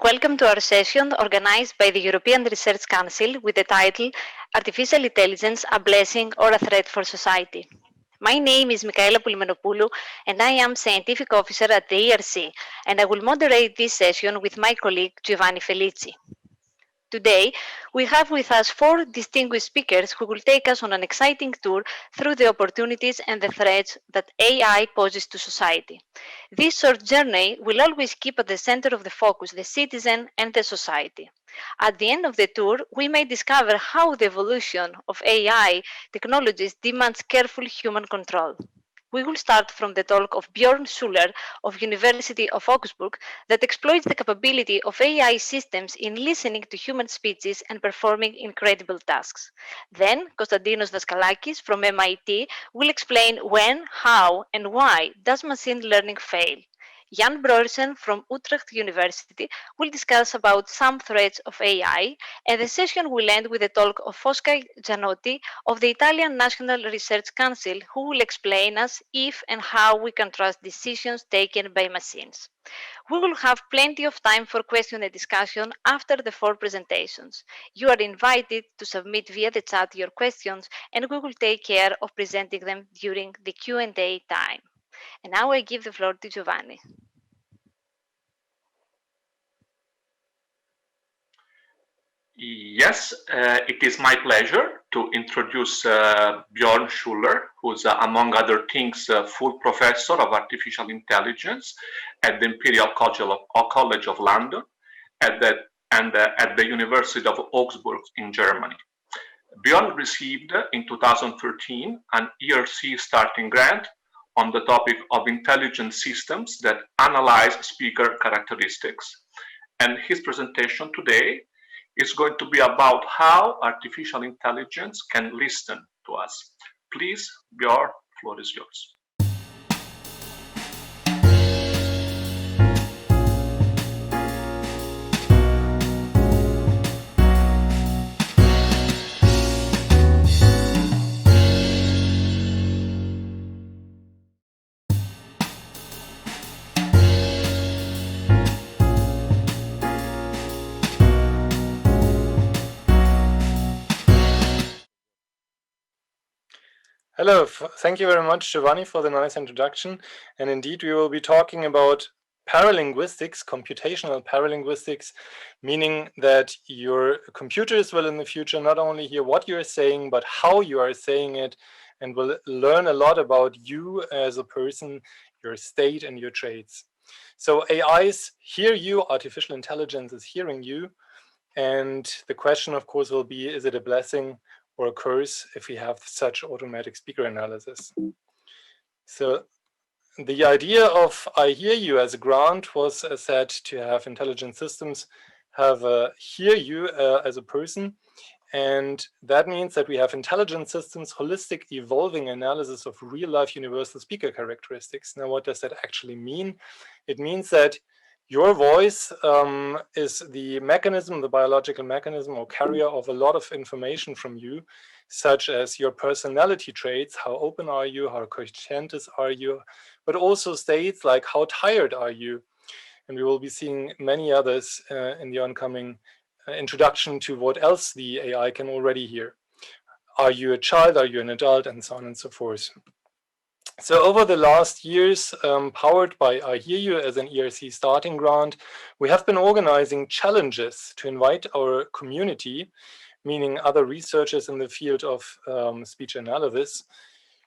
Welcome to our session organized by the European Research Council with the title Artificial Intelligence, a Blessing or a Threat for Society. My name is Michaela Poulmenopoulou and I am Scientific Officer at the ERCEA, and I will moderate this session with my colleague Giovanni Felici. Today, we have with us four distinguished speakers who will take us on an exciting tour through the opportunities and the threats that AI poses to society. This short journey will always keep at the center of the focus the citizen and the society. At the end of the tour, we may discover how the evolution of AI technologies demands careful human control. We will start from the talk of Björn Schuller of University of Augsburg that exploits the capability of AI systems in listening to human speeches and performing incredible tasks. Then Konstantinos Daskalakis from MIT will explain when, how, and why does machine learning fail. Jan Broersen from Utrecht University will discuss about some threats of AI, and the session will end with a talk of Fosca Gianotti of the Italian National Research Council, who will explain us if and how we can trust decisions taken by machines. We will have plenty of time for question and discussion after the four presentations. You are invited to submit via the chat your questions, and we will take care of presenting them during the Q&A time. And now I give the floor to Giovanni. Yes, it is my pleasure to introduce Björn Schuller, who's, among other things, full professor of artificial intelligence at the Imperial College of London and at the University of Augsburg in Germany. Björn received in 2013 an ERCEA starting grant on the topic of intelligent systems that analyze speaker characteristics. And his presentation today is going to be about how artificial intelligence can listen to us. Please, Björn, the floor is yours. Hello, thank you very much, Giovanni, for the nice introduction. And indeed, we will be talking about paralinguistics, computational paralinguistics, meaning that your computers will in the future not only hear what you're saying, but how you are saying it, and will learn a lot about you as a person, your state, and your traits. So AIs hear you, artificial intelligence is hearing you. And the question, of course, will be, is it a blessing or a curse if we have such automatic speaker analysis? So the idea of I hear you as a grant was said to have intelligent systems have hear you as a person. And that means that we have intelligent systems, holistic evolving analysis of real life universal speaker characteristics. Now, what does that actually mean? It means that your voice is the mechanism, the biological mechanism or carrier of a lot of information from you, such as your personality traits, how open are you, how conscientious are you, but also states like how tired are you. And we will be seeing many others in the oncoming introduction to what else the AI can already hear. Are you a child, are you an adult, and so on and so forth. So over the last years, powered by I Hear You as an ERCEA starting grant, we have been organizing challenges to invite our community, meaning other researchers in the field of speech analysis,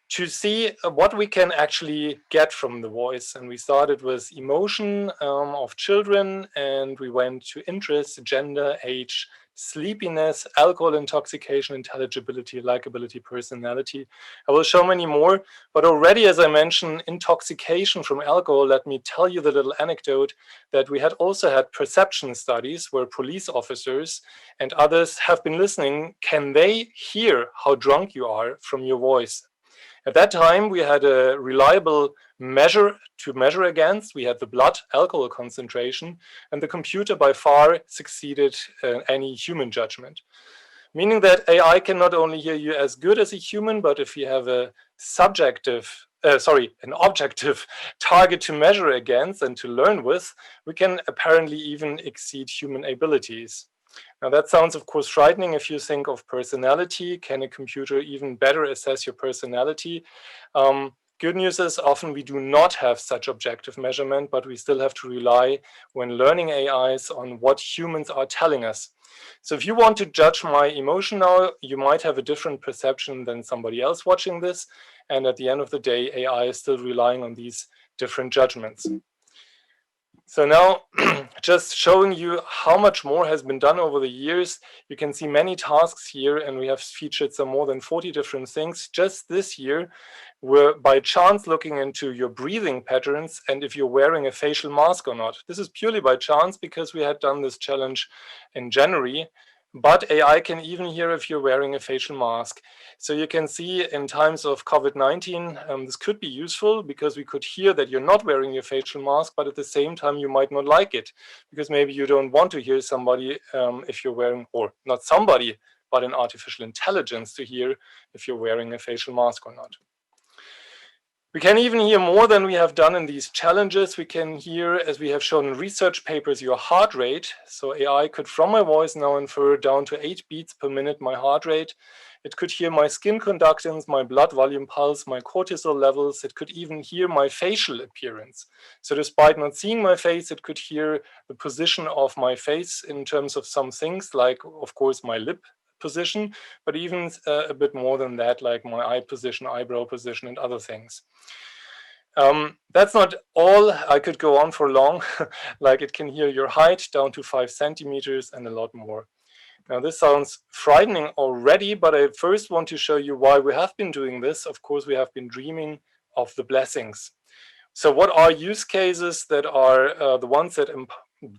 to see what we can actually get from the voice. And we started with emotion of children, and we went to interest, gender, age, sleepiness, alcohol intoxication, intelligibility, likability, personality. I will show many more, but already, as I mentioned, intoxication from alcohol, let me tell you the little anecdote that we had also had perception studies where police officers and others have been listening. Can they hear how drunk you are from your voice? At that time, we had a reliable measure to measure against. We had the blood alcohol concentration, and the computer by far succeeded any human judgment. Meaning that AI can not only hear you as good as a human, but if you have a subjective an objective target to measure against and to learn with, we can apparently even exceed human abilities. Now that sounds, of course, frightening if you think of personality. Can a computer even better assess your personality? Good news is often we do not have such objective measurement, but we still have to rely when learning AIs on what humans are telling us. So if you want to judge my emotion now, you might have a different perception than somebody else watching this. And at the end of the day, AI is still relying on these different judgments. So now, just showing you how much more has been done over the years. You can see many tasks here, and we have featured some more than 40 different things. Just this year, we're by chance looking into your breathing patterns and if you're wearing a facial mask or not. This is purely by chance because we had done this challenge in January. But AI can even hear if you're wearing a facial mask. So you can see in times of COVID-19, this could be useful because we could hear that you're not wearing your facial mask, but at the same time, you might not like it because maybe you don't want to hear somebody if you're wearing, or not somebody, but an artificial intelligence to hear if you're wearing a facial mask or not. We can even hear more than we have done in these challenges. We can hear, as we have shown in research papers, your heart rate. So AI could, from my voice now, infer down to 8 beats per minute my heart rate. It could hear my skin conductance, my blood volume pulse, my cortisol levels. It could even hear my facial appearance. So despite not seeing my face, it could hear the position of my face in terms of some things, like, of course, my lip position, but even a bit more than that, like my eye position, eyebrow position, and other things. That's not all. I could go on for long. Like it can hear your height down to 5 centimeters and a lot more. Now this sounds frightening already, but I first want to show you why we have been doing this. Of course, we have been dreaming of the blessings. So what are use cases that are the ones that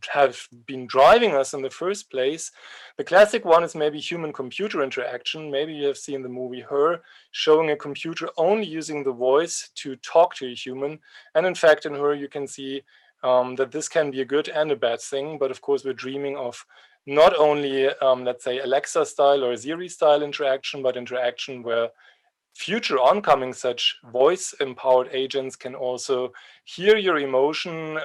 have been driving us in the first place? The classic one is maybe human-computer interaction. Maybe you have seen the movie Her, showing a computer only using the voice to talk to a human. And in fact, in Her, you can see that this can be a good and a bad thing. But of course, we're dreaming of not only, let's say, Alexa style or Siri style interaction, but interaction where future oncoming such voice-empowered agents can also hear your emotion,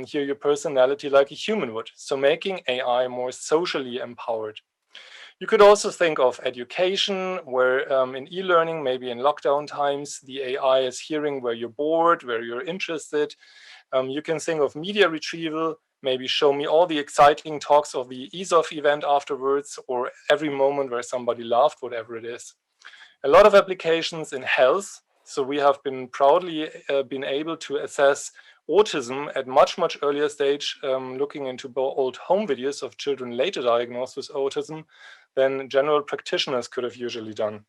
hear your personality like a human would. So making AI more socially empowered. You could also think of education, where in e-learning, maybe in lockdown times, the AI is hearing where you're bored, where you're interested. You can think of media retrieval, maybe show me all the exciting talks of the ESOF event afterwards, or every moment where somebody laughed, whatever it is. A lot of applications in health. So we have been proudly been able to assess autism at much earlier stage, looking into old home videos of children later diagnosed with autism than general practitioners could have usually done.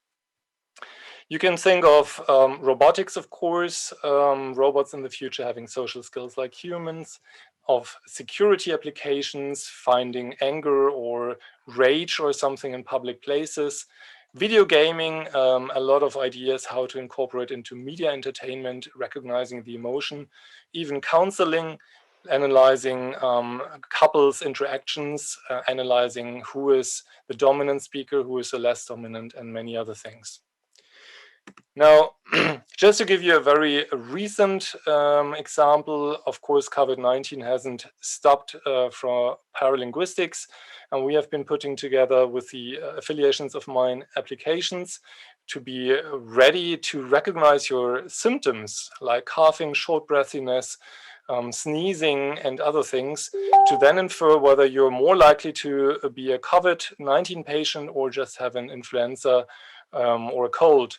You can think of robotics, of course, robots in the future having social skills like humans, of security applications, finding anger or rage or something in public places. Video gaming, a lot of ideas how to incorporate into media entertainment, recognizing the emotion, even counseling, analyzing couples' interactions, analyzing who is the dominant speaker, who is the less dominant, and many other things. Now, just to give you a very recent example, of course, COVID-19 hasn't stopped from paralinguistics, and we have been putting together with the affiliations of mine applications to be ready to recognize your symptoms like coughing, short breathiness, sneezing, and other things, to then infer whether you're more likely to be a COVID-19 patient or just have an influenza or a cold.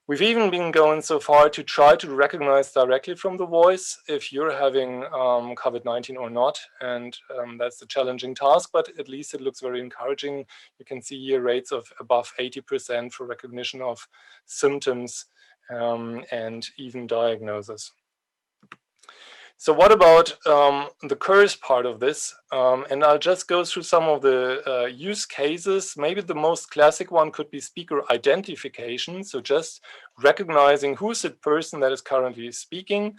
We've even been going so far to try to recognize directly from the voice if you're having COVID-19 or not. And that's a challenging task, but at least it looks very encouraging. You can see here rates of above 80% for recognition of symptoms and even diagnosis. So what about the curse part of this? And I'll just go through some of the use cases. Maybe the most classic one could be speaker identification. So just recognizing who's the person that is currently speaking.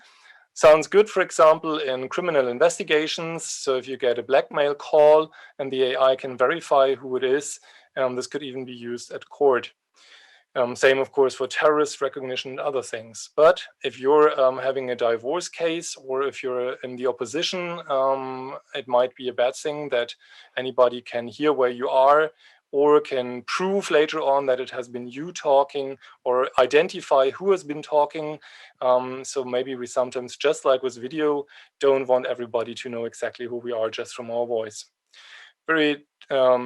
Sounds good, for example, in criminal investigations. So if you get a blackmail call and the AI can verify who it is, this could even be used at court. Same, of course, for terrorist recognition and other things. But if you're having a divorce case, or if you're in the opposition, it might be a bad thing that anybody can hear where you are, or can prove later on that it has been you talking, or identify who has been talking. So maybe we sometimes, just like with video, don't want everybody to know exactly who we are just from our voice. Very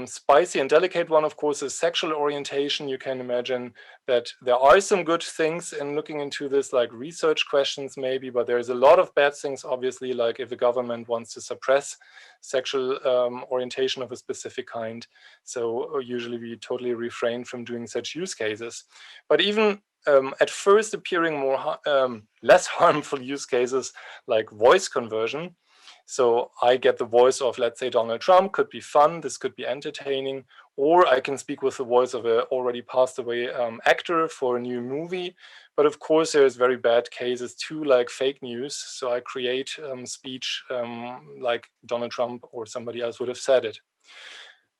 spicy and delicate one, of course, is sexual orientation. You can imagine that there are some good things in looking into this, like research questions maybe, but there's a lot of bad things, obviously, like if the government wants to suppress sexual orientation of a specific kind. So usually we totally refrain from doing such use cases. But even at first appearing more less harmful use cases like voice conversion. So I get the voice of, let's say, Donald Trump, could be fun, this could be entertaining, or I can speak with the voice of a already passed away actor for a new movie. But of course, there's very bad cases too, like fake news. So I create speech like Donald Trump or somebody else would have said it.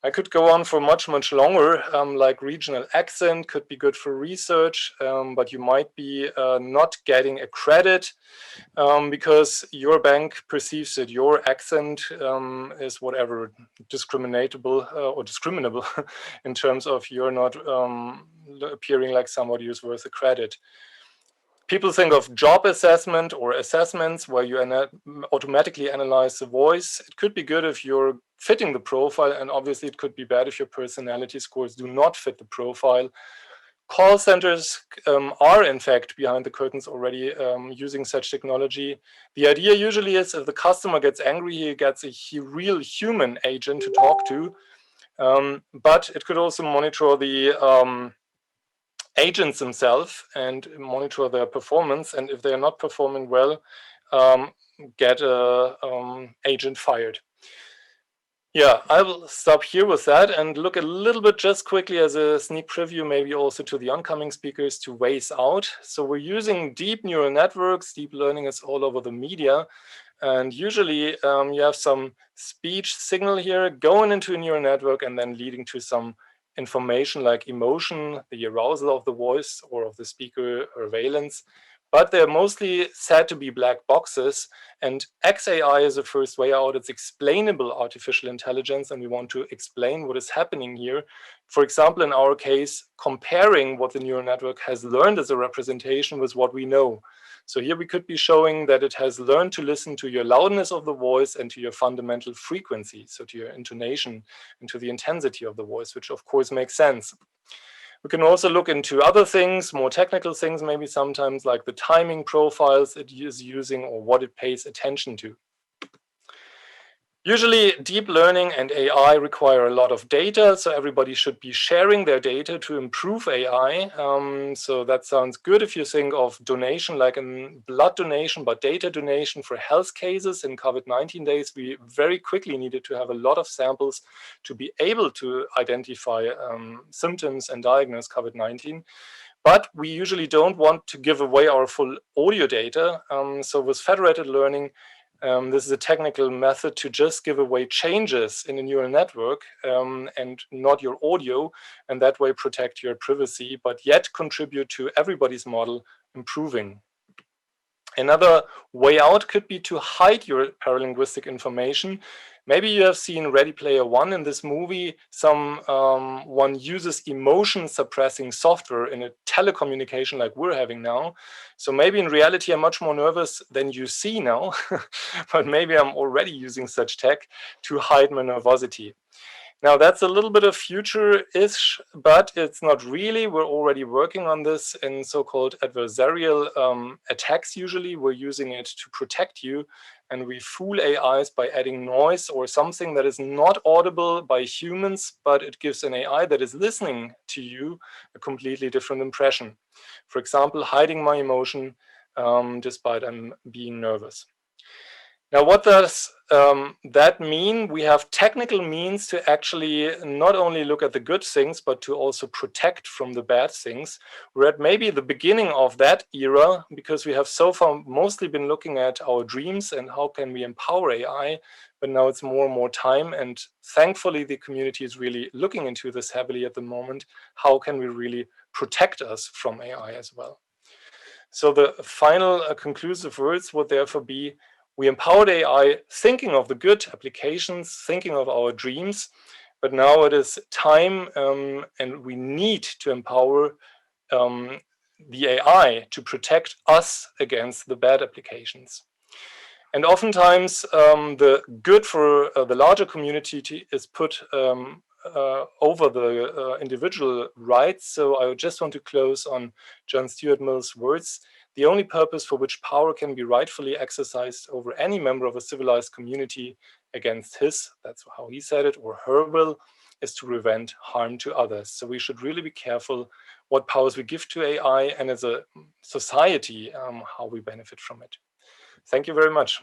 I could go on for much, much longer, like regional accent could be good for research, but you might be not getting a credit because your bank perceives that your accent is whatever, discriminable or discriminable in terms of you're not appearing like somebody who's worth a credit. People think of job assessment or assessments where you automatically analyze the voice. It could be good if you're fitting the profile, and obviously it could be bad if your personality scores do not fit the profile. Call centers are in fact behind the curtains already using such technology. The idea usually is if the customer gets angry, he gets a real human agent to talk to, but it could also monitor the agents themselves and monitor their performance, and if they're not performing well, get a agent fired. Yeah, I will stop here with that and look a little bit just quickly as a sneak preview, maybe also to the oncoming speakers, to ways out. So we're using deep neural networks. Deep learning is all over the media. And usually you have some speech signal here going into a neural network and then leading to some information like emotion, the arousal of the voice or of the speaker, or valence. But they're mostly said to be black boxes. And XAI is the first way out. It's explainable artificial intelligence, and we want to explain what is happening here. For example, in our case, comparing what the neural network has learned as a representation with what we know. So here we could be showing that it has learned to listen to your loudness of the voice and to your fundamental frequency, so to your intonation and to the intensity of the voice, which of course makes sense. We can also look into other things, more technical things, maybe sometimes, like the timing profiles it is using or what it pays attention to. Usually, deep learning and AI require a lot of data, so everybody should be sharing their data to improve AI. So that sounds good if you think of donation, like a blood donation, but data donation for health cases. In COVID-19 days, we very quickly needed to have a lot of samples to be able to identify symptoms and diagnose COVID-19. But we usually don't want to give away our full audio data. So with federated learning, this is a technical method to just give away changes in a neural network and not your audio, and that way protect your privacy, but yet contribute to everybody's model improving. Another way out could be to hide your paralinguistic information. Maybe you have seen Ready Player One. In this movie, one uses emotion suppressing software in a telecommunication like we're having now. So maybe in reality, I'm much more nervous than you see now, but maybe I'm already using such tech to hide my nervosity. Now that's a little bit of future-ish, but it's not really. We're already working on this in so-called adversarial attacks. Usually we're using it to protect you, and we fool AIs by adding noise or something that is not audible by humans, but it gives an AI that is listening to you a completely different impression. For example, hiding my emotion despite I'm being nervous. Now, what does that mean? We have technical means to actually not only look at the good things, but to also protect from the bad things. We're at maybe the beginning of that era, because we have so far mostly been looking at our dreams and how can we empower AI, but now it's more and more time. And thankfully, the community is really looking into this heavily at the moment. How can we really protect us from AI as well. So the final conclusive words would therefore be, we empowered AI thinking of the good applications, thinking of our dreams, but now it is time and we need to empower the AI to protect us against the bad applications. And oftentimes the good for the larger community is put over the individual rights. So I just want to close on John Stuart Mill's words. The only purpose for which power can be rightfully exercised over any member of a civilized community against his, that's how he said it, or her will, is to prevent harm to others. So we should really be careful what powers we give to AI, and as a society, how we benefit from it. Thank you very much.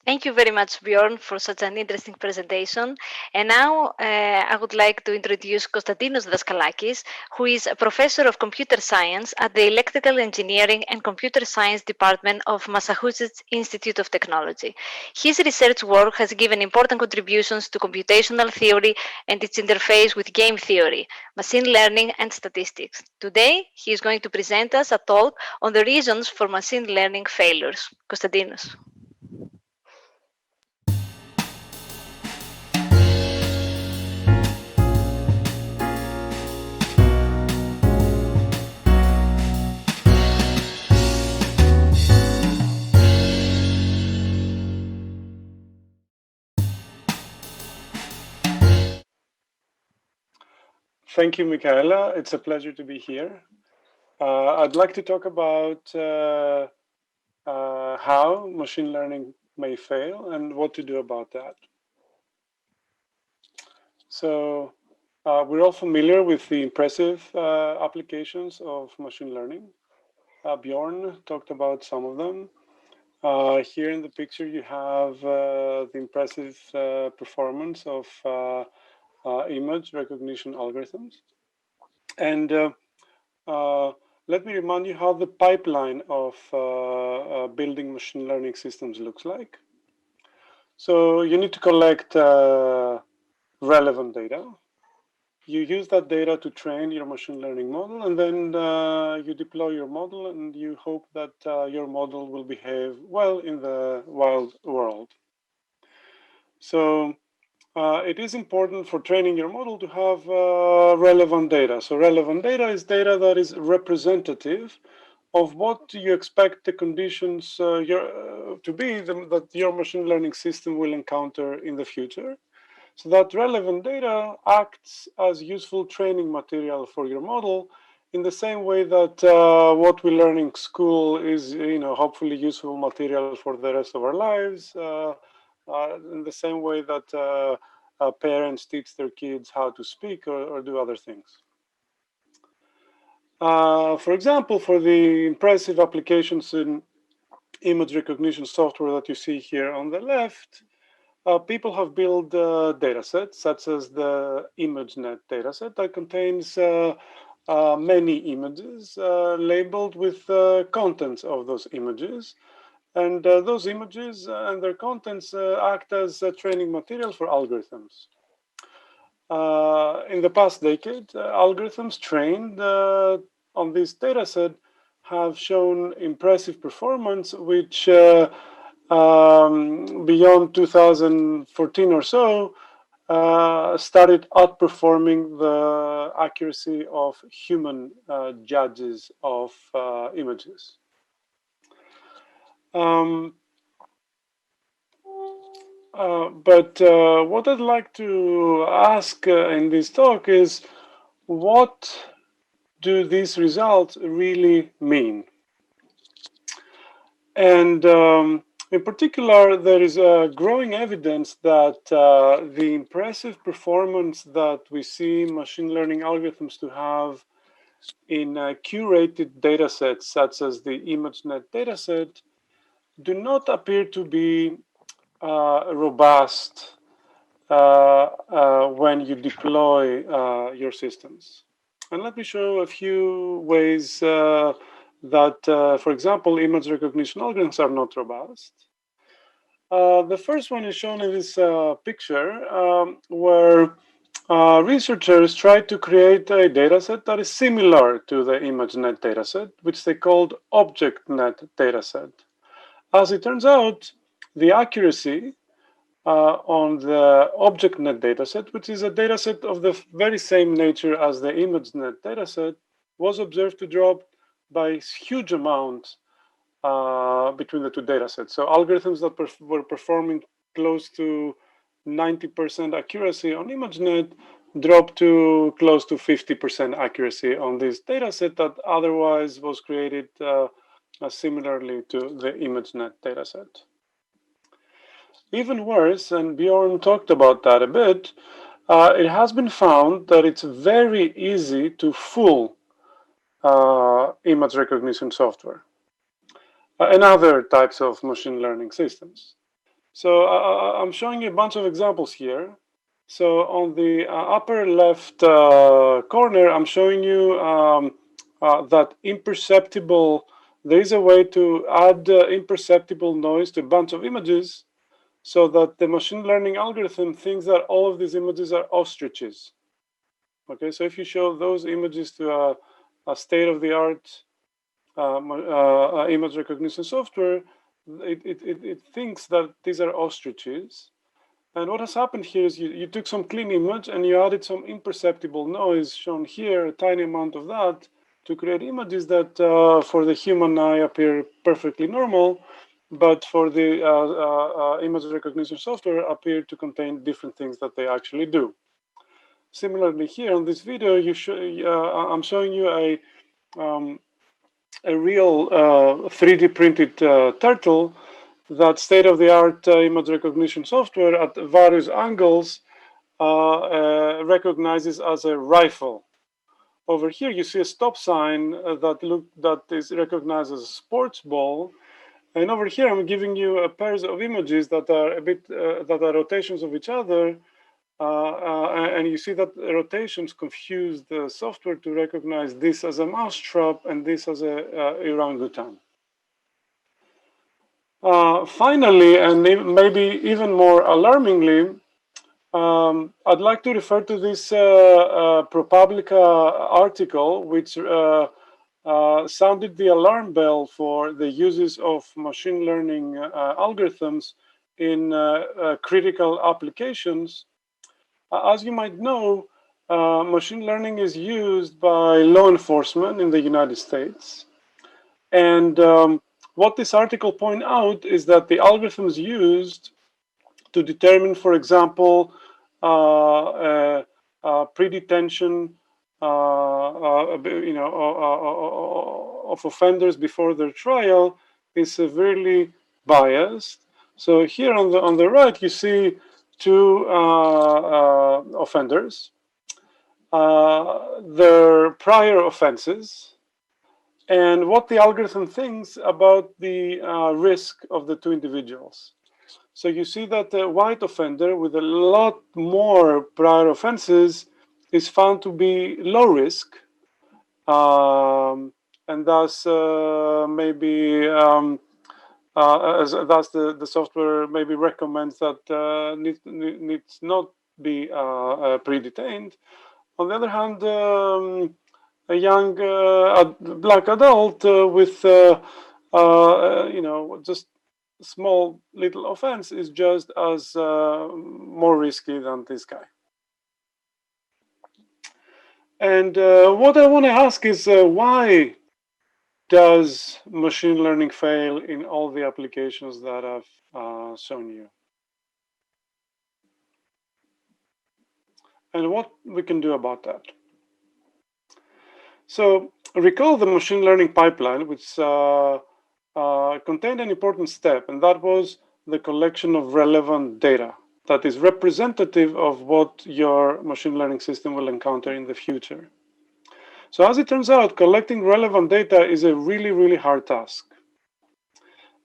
Thank you very much, Bjorn, for such an interesting presentation. And now I would like to introduce Konstantinos Daskalakis, who is a professor of computer science at the Electrical Engineering and Computer Science Department of Massachusetts Institute of Technology. His research work has given important contributions to computational theory and its interface with game theory, machine learning, and statistics. Today, he is going to present us a talk on the reasons for machine learning failures. Konstantinos. Thank you, Michaela. It's a pleasure to be here. I'd like to talk about how machine learning may fail and what to do about that. So we're all familiar with the impressive applications of machine learning. Bjorn talked about some of them. Here in the picture, you have the impressive performance of image recognition algorithms. And let me remind you how the pipeline of building machine learning systems looks like. So you need to collect relevant data. You use that data to train your machine learning model, and then you deploy your model, and you hope that your model will behave well in the wild world. So it is important for training your model to have relevant data. So relevant data is data that is representative of what you expect the conditions to be that your machine learning system will encounter in the future. So that relevant data acts as useful training material for your model in the same way that what we learn in school is, hopefully useful material for the rest of our lives. In the same way that parents teach their kids how to speak or do other things. For example, for the impressive applications in image recognition software that you see here on the left, people have built data sets such as the ImageNet dataset that contains many images labeled with contents of those images. And those images and their contents act as training material for algorithms. In the past decade, algorithms trained on this dataset have shown impressive performance, which beyond 2014 or so, started outperforming the accuracy of human judges of images. But what I'd like to ask in this talk is, what do these results really mean? And in particular, there is growing evidence that the impressive performance that we see machine learning algorithms to have in curated datasets, such as the ImageNet dataset, do not appear to be robust when you deploy your systems. And let me show a few ways that, for example, image recognition algorithms are not robust. The first one is shown in this picture, where researchers tried to create a dataset that is similar to the ImageNet dataset, which they called ObjectNet dataset. As it turns out, the accuracy on the ObjectNet dataset, which is a dataset of the very same nature as the ImageNet dataset, was observed to drop by huge amounts between the two datasets. So algorithms that were performing close to 90% accuracy on ImageNet dropped to close to 50% accuracy on this dataset that otherwise was created similarly to the ImageNet dataset. Even worse, and Bjorn talked about that a bit, it has been found that it's very easy to fool image recognition software and other types of machine learning systems. So I'm showing you a bunch of examples here. So on the upper left corner, I'm showing you that there is a way to add imperceptible noise to a bunch of images so that the machine learning algorithm thinks that all of these images are ostriches. Okay, so if you show those images to a state-of-the-art image recognition software, it thinks that these are ostriches. And what has happened here is you took some clean image and you added some imperceptible noise, shown here, a tiny amount of that, to create images that for the human eye appear perfectly normal, but for the image recognition software appear to contain different things that they actually do. Similarly, here on this video, I'm showing you a real 3D printed turtle that state-of-the-art image recognition software at various angles recognizes as a rifle. Over here, you see a stop sign that is recognized as a sports ball. And over here, I'm giving you a pairs of images that are that are rotations of each other. And you see that rotations confuse the software to recognize this as a mousetrap and this as a orangutan. Finally, and maybe even more alarmingly, I'd like to refer to this ProPublica article, which sounded the alarm bell for the uses of machine learning algorithms in critical applications. As you might know, machine learning is used by law enforcement in the United States. And what this article points out is that the algorithms used to determine, for example, pre-detention of offenders before their trial is severely biased. So here on the right, you see two offenders, their prior offenses, and what the algorithm thinks about the risk of the two individuals. So you see that the white offender with a lot more prior offenses is found to be low risk, and thus maybe thus the software maybe recommends that needs not be pre-detained. On the other hand, a young black adult with just small little offense is just as more risky than this guy. And what I want to ask is why does machine learning fail in all the applications that I've shown you? And what we can do about that. So recall the machine learning pipeline, which contained an important step, and that was the collection of relevant data that is representative of what your machine learning system will encounter in the future. So as it turns out, collecting relevant data is a really, really hard task.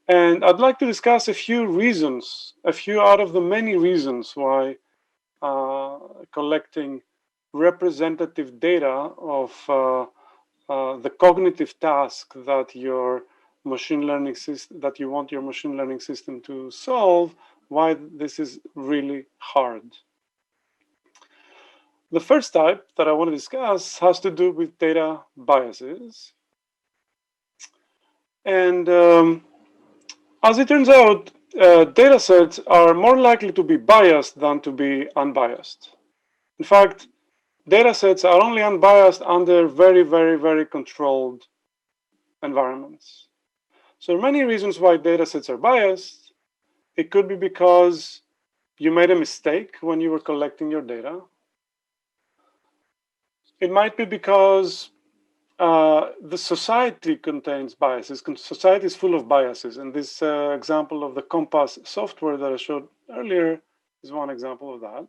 And I'd like to discuss a few reasons, a few out of the many reasons why collecting representative data of the cognitive task that your machine learning system, that you want your machine learning system to solve, why this is really hard. The first type that I want to discuss has to do with data biases. And as it turns out, data sets are more likely to be biased than to be unbiased. In fact, data sets are only unbiased under very, very, very controlled environments. So there are many reasons why data sets are biased. It could be because you made a mistake when you were collecting your data. It might be because the society contains biases. Society is full of biases. And this example of the Compass software that I showed earlier is one example of that.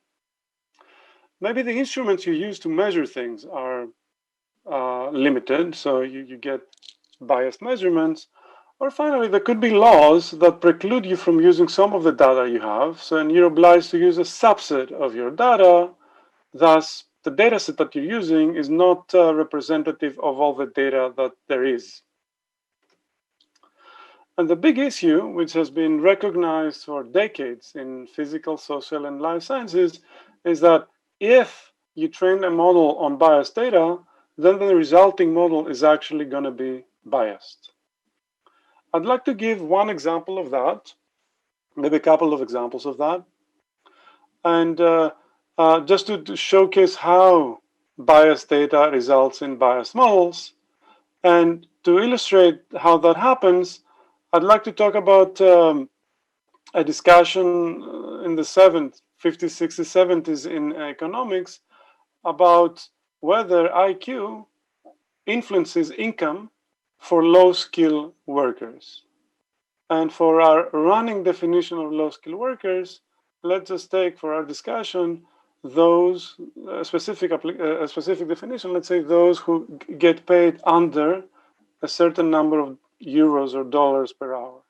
Maybe the instruments you use to measure things are limited, so you get biased measurements. Or finally, there could be laws that preclude you from using some of the data you have, so and you're obliged to use a subset of your data. Thus, the data set that you're using is not representative of all the data that there is. And the big issue, which has been recognized for decades in physical, social, and life sciences, is that if you train a model on biased data, then the resulting model is actually going to be biased. I'd like to give one example of that, maybe a couple of examples of that, and just to showcase how biased data results in biased models. And to illustrate how that happens, I'd like to talk about a discussion in the 50s, 60s, 70s in economics about whether IQ influences income for low-skill workers. And for our running definition of low-skill workers, let's just take for our discussion those specific definition, let's say those who get paid under a certain number of euros or dollars per hour.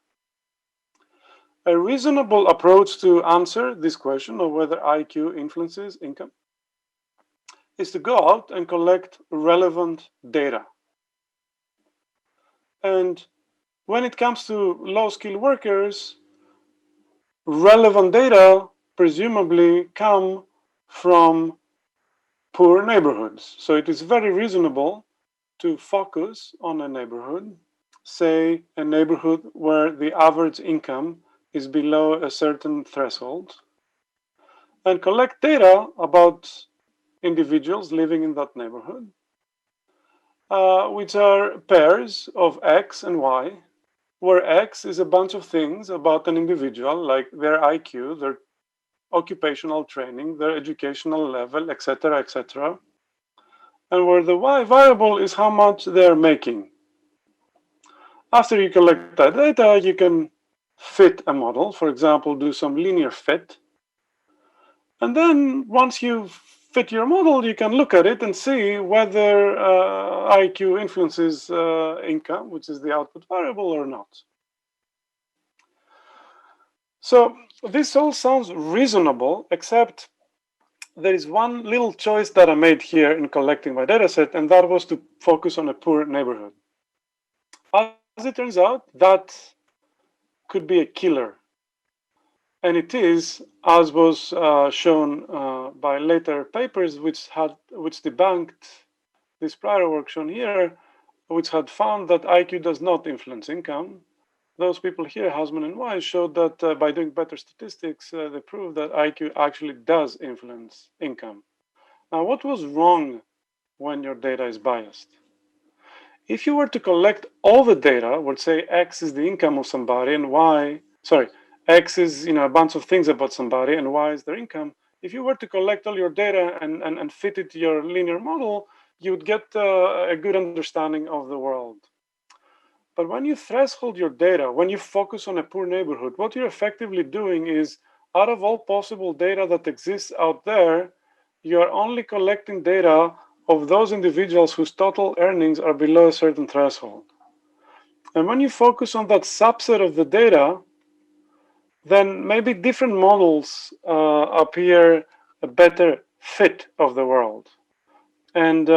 A reasonable approach to answer this question of whether IQ influences income is to go out and collect relevant data. And when it comes to low-skilled workers, relevant data presumably come from poor neighborhoods. So it is very reasonable to focus on a neighborhood, say a neighborhood where the average income is below a certain threshold, and collect data about individuals living in that neighborhood, which are pairs of X and Y, where X is a bunch of things about an individual, like their IQ, their occupational training, their educational level, etc., etc., and where the Y variable is how much they're making. After you collect that data, you can fit a model, for example, do some linear fit. And then once you fit your model, you can look at it and see whether IQ influences income, which is the output variable, or not. So this all sounds reasonable, except there is one little choice that I made here in collecting my dataset, and that was to focus on a poor neighborhood. As it turns out, that could be a killer. And it is, as was shown by later papers which debunked this prior work shown here, which had found that IQ does not influence income. Those people here, Hausman and Wise, showed that by doing better statistics, they proved that IQ actually does influence income. Now, what was wrong when your data is biased? If you were to collect all the data, would say X is the income of somebody and X is a bunch of things about somebody and Y is their income. If you were to collect all your data and fit it to your linear model, you would get a good understanding of the world. But when you threshold your data, when you focus on a poor neighborhood, what you're effectively doing is, out of all possible data that exists out there, you're only collecting data of those individuals whose total earnings are below a certain threshold. And when you focus on that subset of the data, then maybe different models appear a better fit of the world. And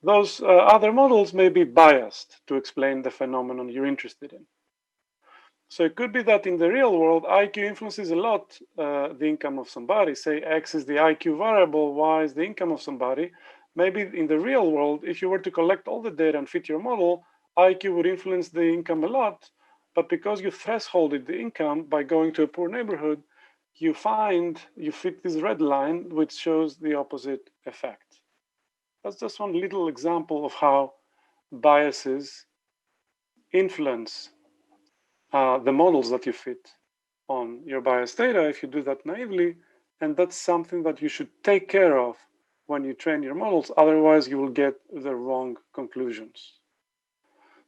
those other models may be biased to explain the phenomenon you're interested in. So it could be that in the real world, IQ influences a lot the income of somebody. Say X is the IQ variable, Y is the income of somebody. Maybe in the real world, if you were to collect all the data and fit your model, IQ would influence the income a lot. But because you thresholded the income by going to a poor neighborhood, you fit this red line, which shows the opposite effect. That's just one little example of how biases influence the models that you fit on your bias data if you do that naively. And that's something that you should take care of when you train your models. Otherwise, you will get the wrong conclusions.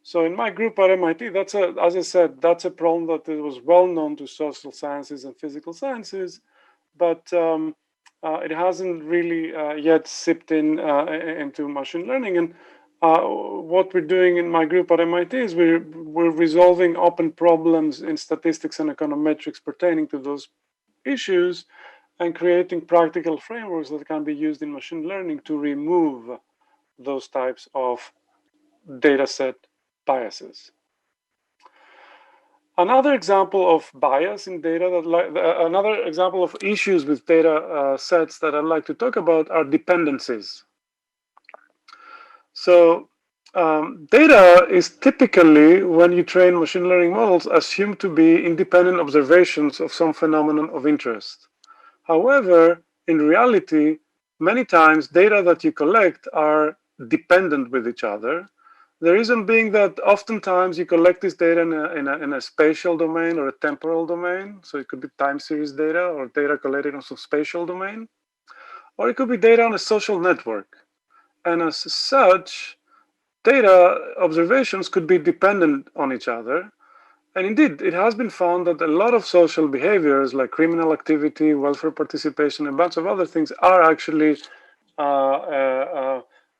So in my group at MIT, as I said, that's a problem that was well known to social sciences and physical sciences, but it hasn't really yet seeped into machine learning. And what we're doing in my group at MIT is we're resolving open problems in statistics and econometrics pertaining to those issues and creating practical frameworks that can be used in machine learning to remove those types of data set biases. Another example of bias in data, another example of issues with data sets that I'd like to talk about are dependencies. So data is typically, when you train machine learning models, assumed to be independent observations of some phenomenon of interest. However, in reality, many times data that you collect are dependent with each other. The reason being that oftentimes you collect this data in a spatial domain or a temporal domain. So it could be time series data or data collected on some spatial domain. Or it could be data on a social network. And as such, data observations could be dependent on each other. And indeed, it has been found that a lot of social behaviors like criminal activity, welfare participation, and a bunch of other things are actually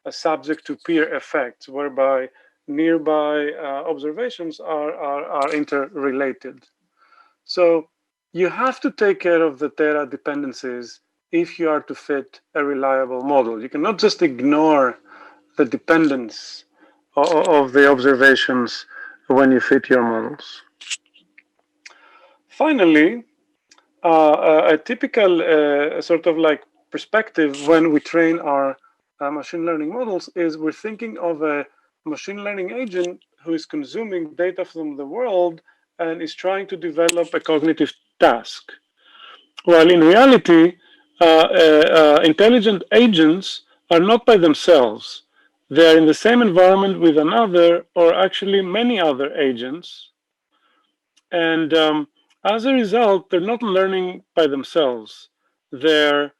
subject to peer effects, whereby nearby observations are interrelated. So you have to take care of the data dependencies if you are to fit a reliable model. You cannot just ignore the dependence of the observations when you fit your models. Finally, a typical sort of like perspective when we train our machine learning models is we're thinking of a machine learning agent who is consuming data from the world and is trying to develop a cognitive task. While in reality, intelligent agents are not by themselves. They are in the same environment with another or actually many other agents. And as a result, they're not learning by themselves. They're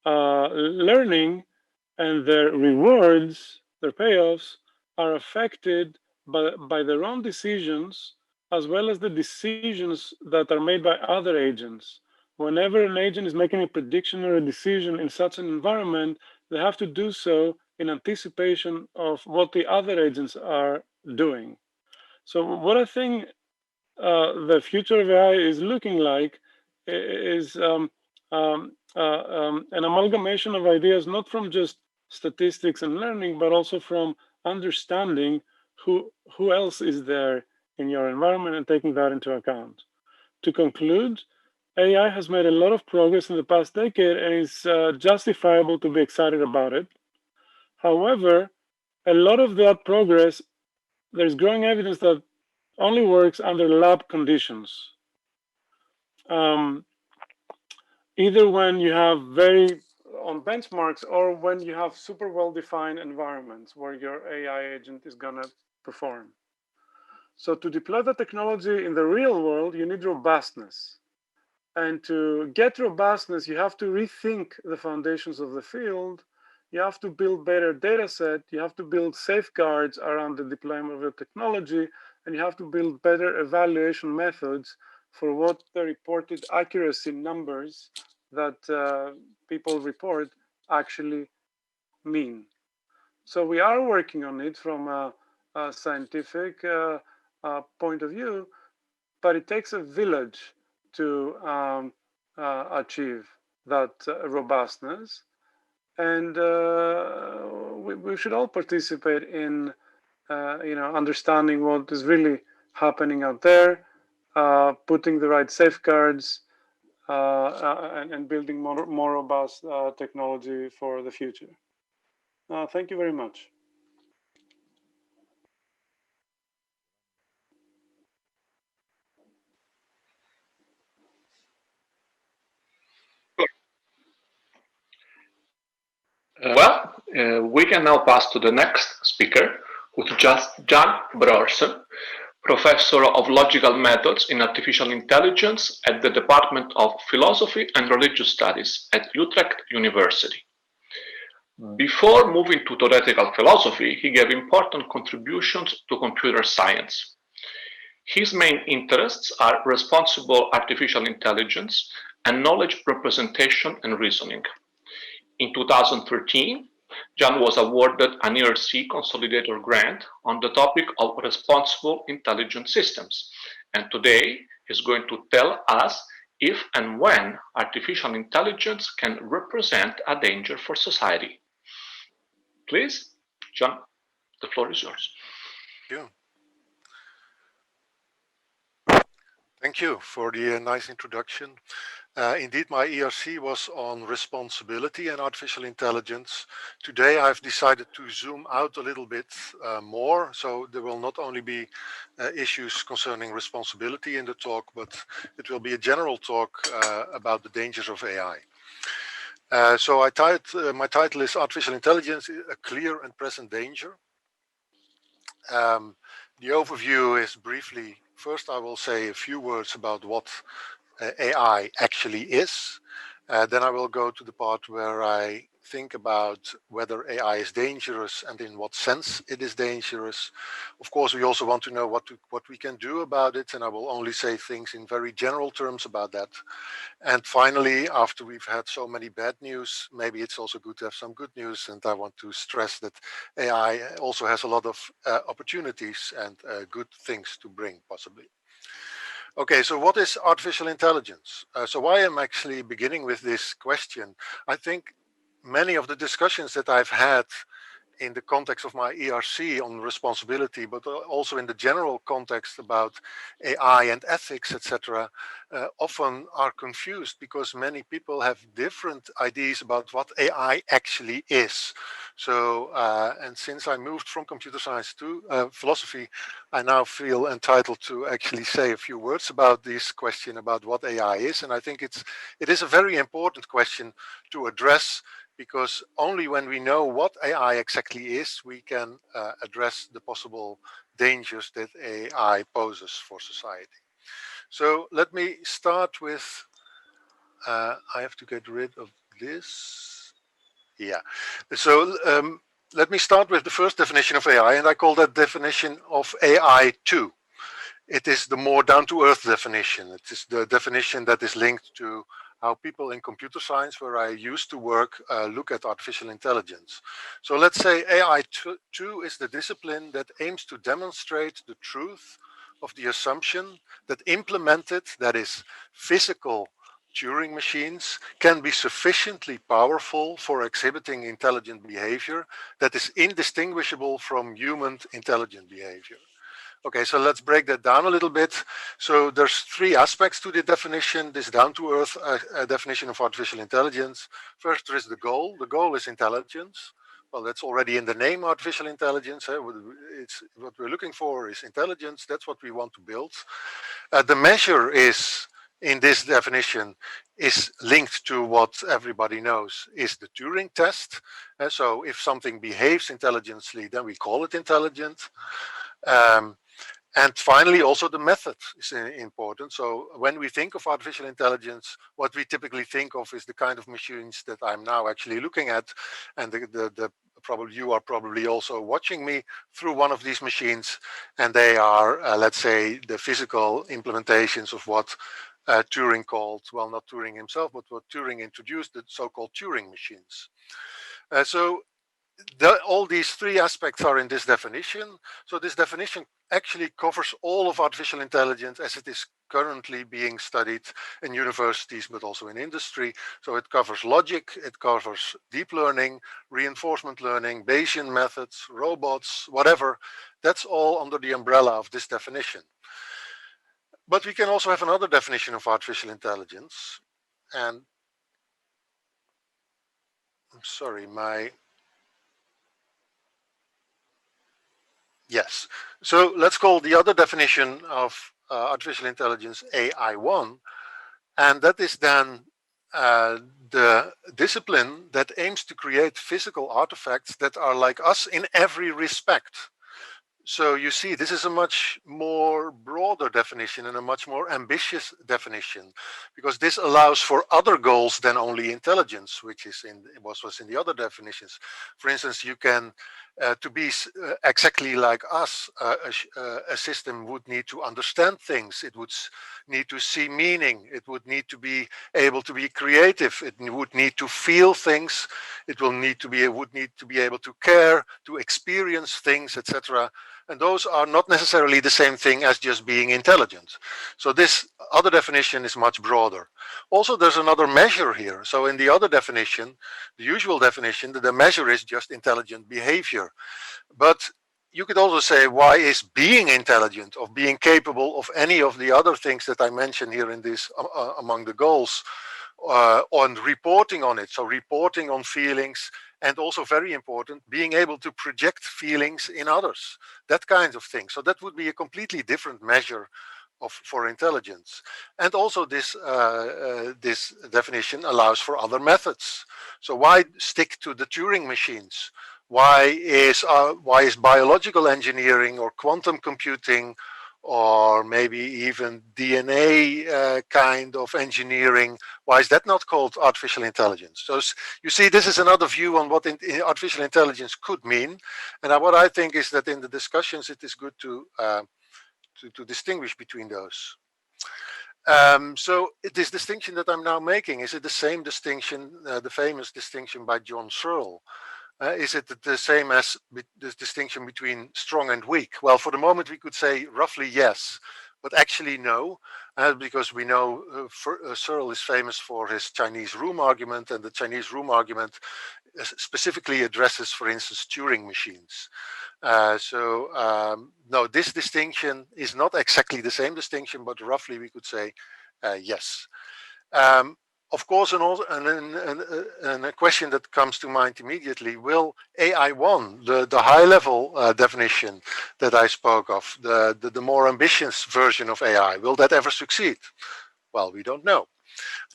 learning, and their rewards, their payoffs, are affected by their own decisions, as well as the decisions that are made by other agents. Whenever an agent is making a prediction or a decision in such an environment, they have to do so in anticipation of what the other agents are doing. So what I think the future of AI is looking like is an amalgamation of ideas, not from just statistics and learning, but also from understanding who else is there in your environment and taking that into account. To conclude, AI has made a lot of progress in the past decade and is justifiable to be excited about it. However, a lot of that progress, there's growing evidence that only works under lab conditions. Either when you have very on benchmarks or when you have super well-defined environments where your AI agent is gonna perform. So to deploy the technology in the real world, you need robustness. And to get robustness, you have to rethink the foundations of the field. You have to build better data set. You have to build safeguards around the deployment of the technology, and you have to build better evaluation methods for what the reported accuracy numbers that people report actually mean. So we are working on it from a scientific point of view, but it takes a village to achieve that robustness. And we should all participate in understanding what is really happening out there, putting the right safeguards, and building more robust technology for the future. Thank you very much. We can now pass to the next speaker, who's just Jan Broersen, Professor of Logical Methods in Artificial Intelligence at the Department of Philosophy and Religious Studies at Utrecht University. Before moving to theoretical philosophy, he gave important contributions to computer science. His main interests are responsible artificial intelligence and knowledge representation and reasoning. In 2013, Jan was awarded an ERCEA Consolidator grant on the topic of responsible intelligent systems, and today he's going to tell us if and when artificial intelligence can represent a danger for society. Please, Jan, the floor is yours. Thank you for the nice introduction. Indeed, my ERC was on responsibility and artificial intelligence. Today, I've decided to zoom out a little bit more, so there will not only be issues concerning responsibility in the talk, but it will be a general talk about the dangers of AI. So my title is Artificial Intelligence, a Clear and Present Danger. The overview is briefly, first I will say a few words about what AI actually is. Then I will go to the part where I think about whether AI is dangerous and in what sense it is dangerous. Of course, we also want to know what we can do about it, and I will only say things in very general terms about that. And finally, after we've had so many bad news, maybe it's also good to have some good news, and I want to stress that AI also has a lot of opportunities and good things to bring, possibly. Okay, so what is artificial intelligence? So why I'm actually beginning with this question, I think many of the discussions that I've had in the context of my ERC on responsibility, but also in the general context about AI and ethics, etc., often are confused because many people have different ideas about what AI actually is. So, and since I moved from computer science to philosophy, I now feel entitled to actually say a few words about this question about what AI is. And I think it is a very important question to address, because only when we know what AI exactly is, we can address the possible dangers that AI poses for society. So let me start with, I have to get rid of this. Yeah, so let me start with the first definition of AI, and I call that definition of AI 2. It is the more down-to-earth definition. It is the definition that is linked to how people in computer science, where I used to work, look at artificial intelligence. So let's say AI 2 is the discipline that aims to demonstrate the truth of the assumption that implemented, that is, physical Turing machines can be sufficiently powerful for exhibiting intelligent behavior that is indistinguishable from human intelligent behavior. Okay, so let's break that down a little bit. So there's three aspects to the definition, this down-to-earth definition of artificial intelligence. First, there is the goal. The goal is intelligence. Well, that's already in the name, artificial intelligence. It's what we're looking for is intelligence. That's what we want to build. The measure is, in this definition, is linked to what everybody knows is the Turing test. So if something behaves intelligently, then we call it intelligent. And finally, also the method is important. So when we think of artificial intelligence, what we typically think of is the kind of machines that I'm now actually looking at. And probably you are probably also watching me through one of these machines. And they are, let's say, the physical implementations of what Turing called, well, not Turing himself, but what Turing introduced, the so-called Turing machines. So all these three aspects are in this definition. So this definition actually covers all of artificial intelligence as it is currently being studied in universities, but also in industry. So it covers logic, it covers deep learning, reinforcement learning, Bayesian methods, robots, whatever. That's all under the umbrella of this definition. But we can also have another definition of artificial intelligence. And I'm sorry, yes. So let's call the other definition of artificial intelligence AI1. And that is then the discipline that aims to create physical artifacts that are like us in every respect. So you see, this is a much more broader definition and a much more ambitious definition, because this allows for other goals than only intelligence, which is in was in the other definitions. For instance, you can to be exactly like us, a system would need to understand things. It would need to see meaning. It would need to be able to be creative. It would need to feel things. It would need to be able to care, to experience things, etc. And those are not necessarily the same thing as just being intelligent. So this other definition is much broader. Also, there's another measure here. So in the other definition, the usual definition, the measure is just intelligent behavior. But you could also say, why is being intelligent, of being capable of any of the other things that I mentioned here in this among the goals, on reporting on it. So reporting on feelings, and also very important, being able to project feelings in others, that kind of thing. So that would be a completely different measure for intelligence. And also this definition allows for other methods. So why stick to the Turing machines? Why is biological engineering or quantum computing or maybe even DNA kind of engineering, why is that not called artificial intelligence? So you see, this is another view on what artificial intelligence could mean. And what I think is that in the discussions, it is good to distinguish between those. So this distinction that I'm now making, is it the same distinction, the famous distinction by John Searle? Is it the same as the distinction between strong and weak? Well, for the moment, we could say roughly yes, but actually no, because we know Searle is famous for his Chinese room argument, and the Chinese room argument specifically addresses, for instance, Turing machines. No, this distinction is not exactly the same distinction, but roughly we could say yes. Of course, and a question that comes to mind immediately, will AI1, the high-level definition that I spoke of, the more ambitious version of AI, will that ever succeed? Well, we don't know.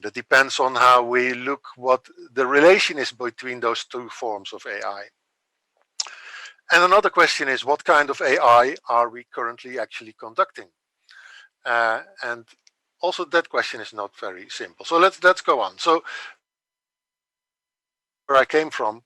That depends on how we look what the relation is between those two forms of AI. And another question is, what kind of AI are we currently actually conducting? And also that question is not very simple. So let's go on. So where I came from,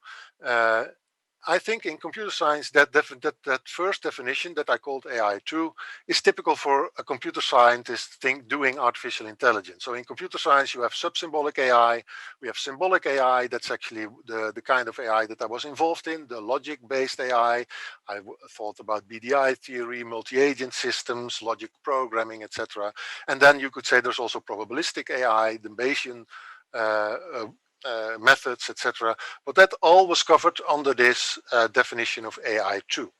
I think in computer science that first definition that I called AI2 is typical for a computer scientist doing artificial intelligence. So in computer science, you have subsymbolic AI, we have symbolic AI. That's actually the kind of AI that I was involved in, the logic-based AI. I thought about BDI theory, multi-agent systems, logic programming, etc. And then you could say there's also probabilistic AI, the Bayesian methods, etc. But that all was covered under this definition of AI2.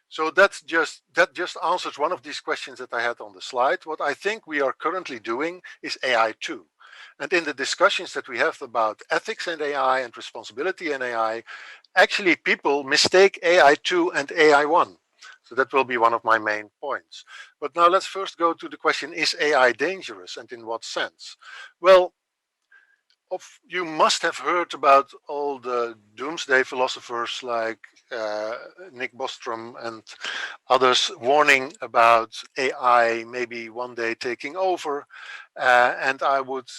So that just answers one of these questions that I had on the slide. What I think we are currently doing is AI2. And in the discussions that we have about ethics and AI and responsibility in AI, actually people mistake AI2 and AI1. So that will be one of my main points. But now let's first go to the question, is AI dangerous and in what sense? Well, you must have heard about all the doomsday philosophers like Nick Bostrom and others warning about AI maybe one day taking over. And I would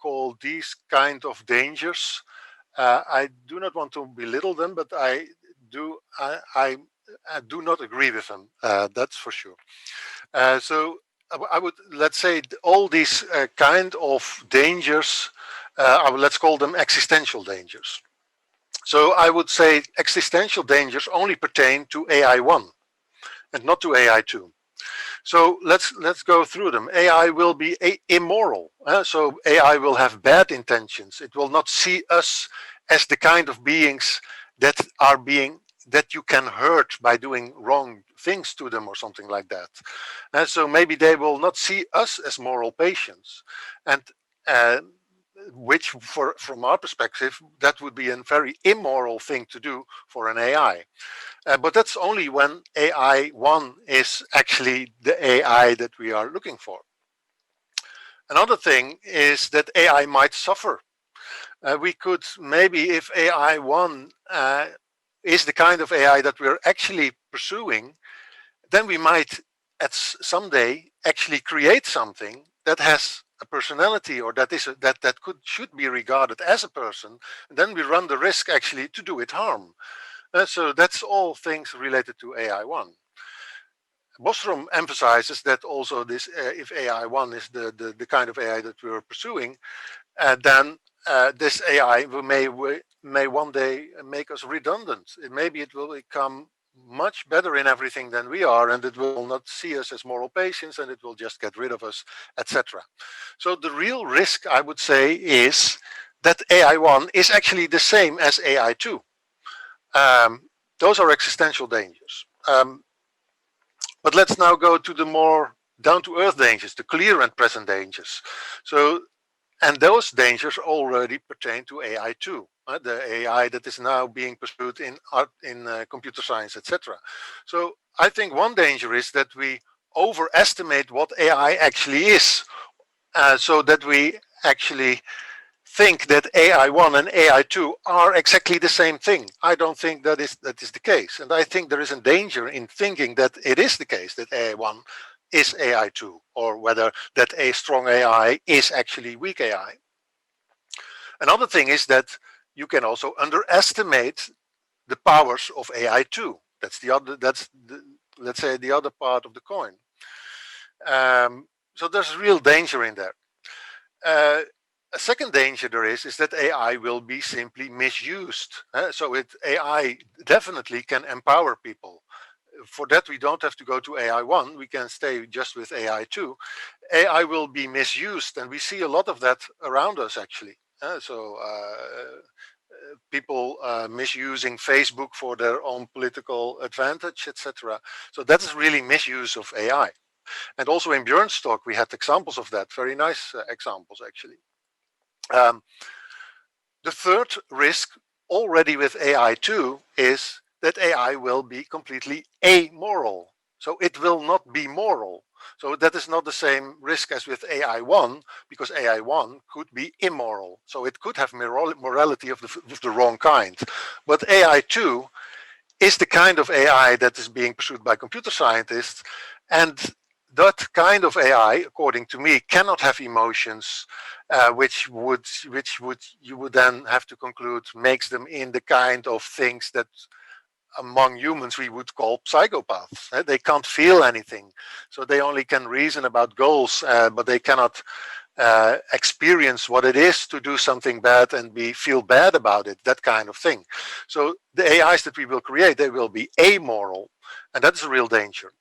call these kind of dangers. I do not want to belittle them, but I do not agree with them. That's for sure. So I would, let's say, all these kind of dangers, let's call them existential dangers. So I would say existential dangers only pertain to AI1 and not to AI2. So let's go through them. AI will be immoral. So AI will have bad intentions. It will not see us as the kind of beings that are being that you can hurt by doing wrong things to them or something like that. And so maybe they will not see us as moral patients. And which from our perspective, that would be a very immoral thing to do for an AI. But that's only when AI 1 is actually the AI that we are looking for. Another thing is that AI might suffer. We could maybe, if AI 1 is the kind of AI that we're actually pursuing, then we might at someday actually create something that has a personality, or that should be regarded as a person. And then we run the risk actually to do it harm. So that's all things related to AI 1. Bostrom emphasizes that also this, if AI 1 is the kind of AI that we're pursuing, then this AI may one day make us redundant. Maybe it will become much better in everything than we are, and it will not see us as moral patients, and it will just get rid of us, etc. So the real risk, I would say, is that AI 1 is actually the same as AI 2. Those are existential dangers. But let's now go to the more down-to-earth dangers, the clear and present dangers. So, and those dangers already pertain to AI 2, the AI that is now being pursued in art, in computer science, etc. So I think one danger is that we overestimate what AI actually is, so that we actually think that AI 1 and AI 2 are exactly the same thing. I don't think that is the case. And I think there is a danger in thinking that it is the case that AI 1 is AI 2, or whether that a strong AI is actually weak AI. Another thing is that you can also underestimate the powers of AI 2. That's the other, let's say, the other part of the coin. So there's real danger in there. A second danger there is that AI will be simply misused. So AI definitely can empower people. For that, we don't have to go to AI 1. We can stay just with AI 2. AI will be misused, and we see a lot of that around us, actually. People misusing Facebook for their own political advantage, etc. So that is really misuse of AI. And also in Björn's talk, we had examples of that, very nice examples, actually. The third risk already with AI 2 is that AI will be completely amoral. So it will not be moral. So that is not the same risk as with AI 1, because AI 1 could be immoral. So it could have morality of the wrong kind. But AI 2 is the kind of AI that is being pursued by computer scientists, and that kind of AI, according to me, cannot have emotions, which you would then have to conclude makes them in the kind of things that among humans we would call psychopaths. They can't feel anything, so they only can reason about goals, but they cannot experience what it is to do something bad and feel bad about it, that kind of thing. So the AIs that we will create, they will be amoral, and that's a real danger.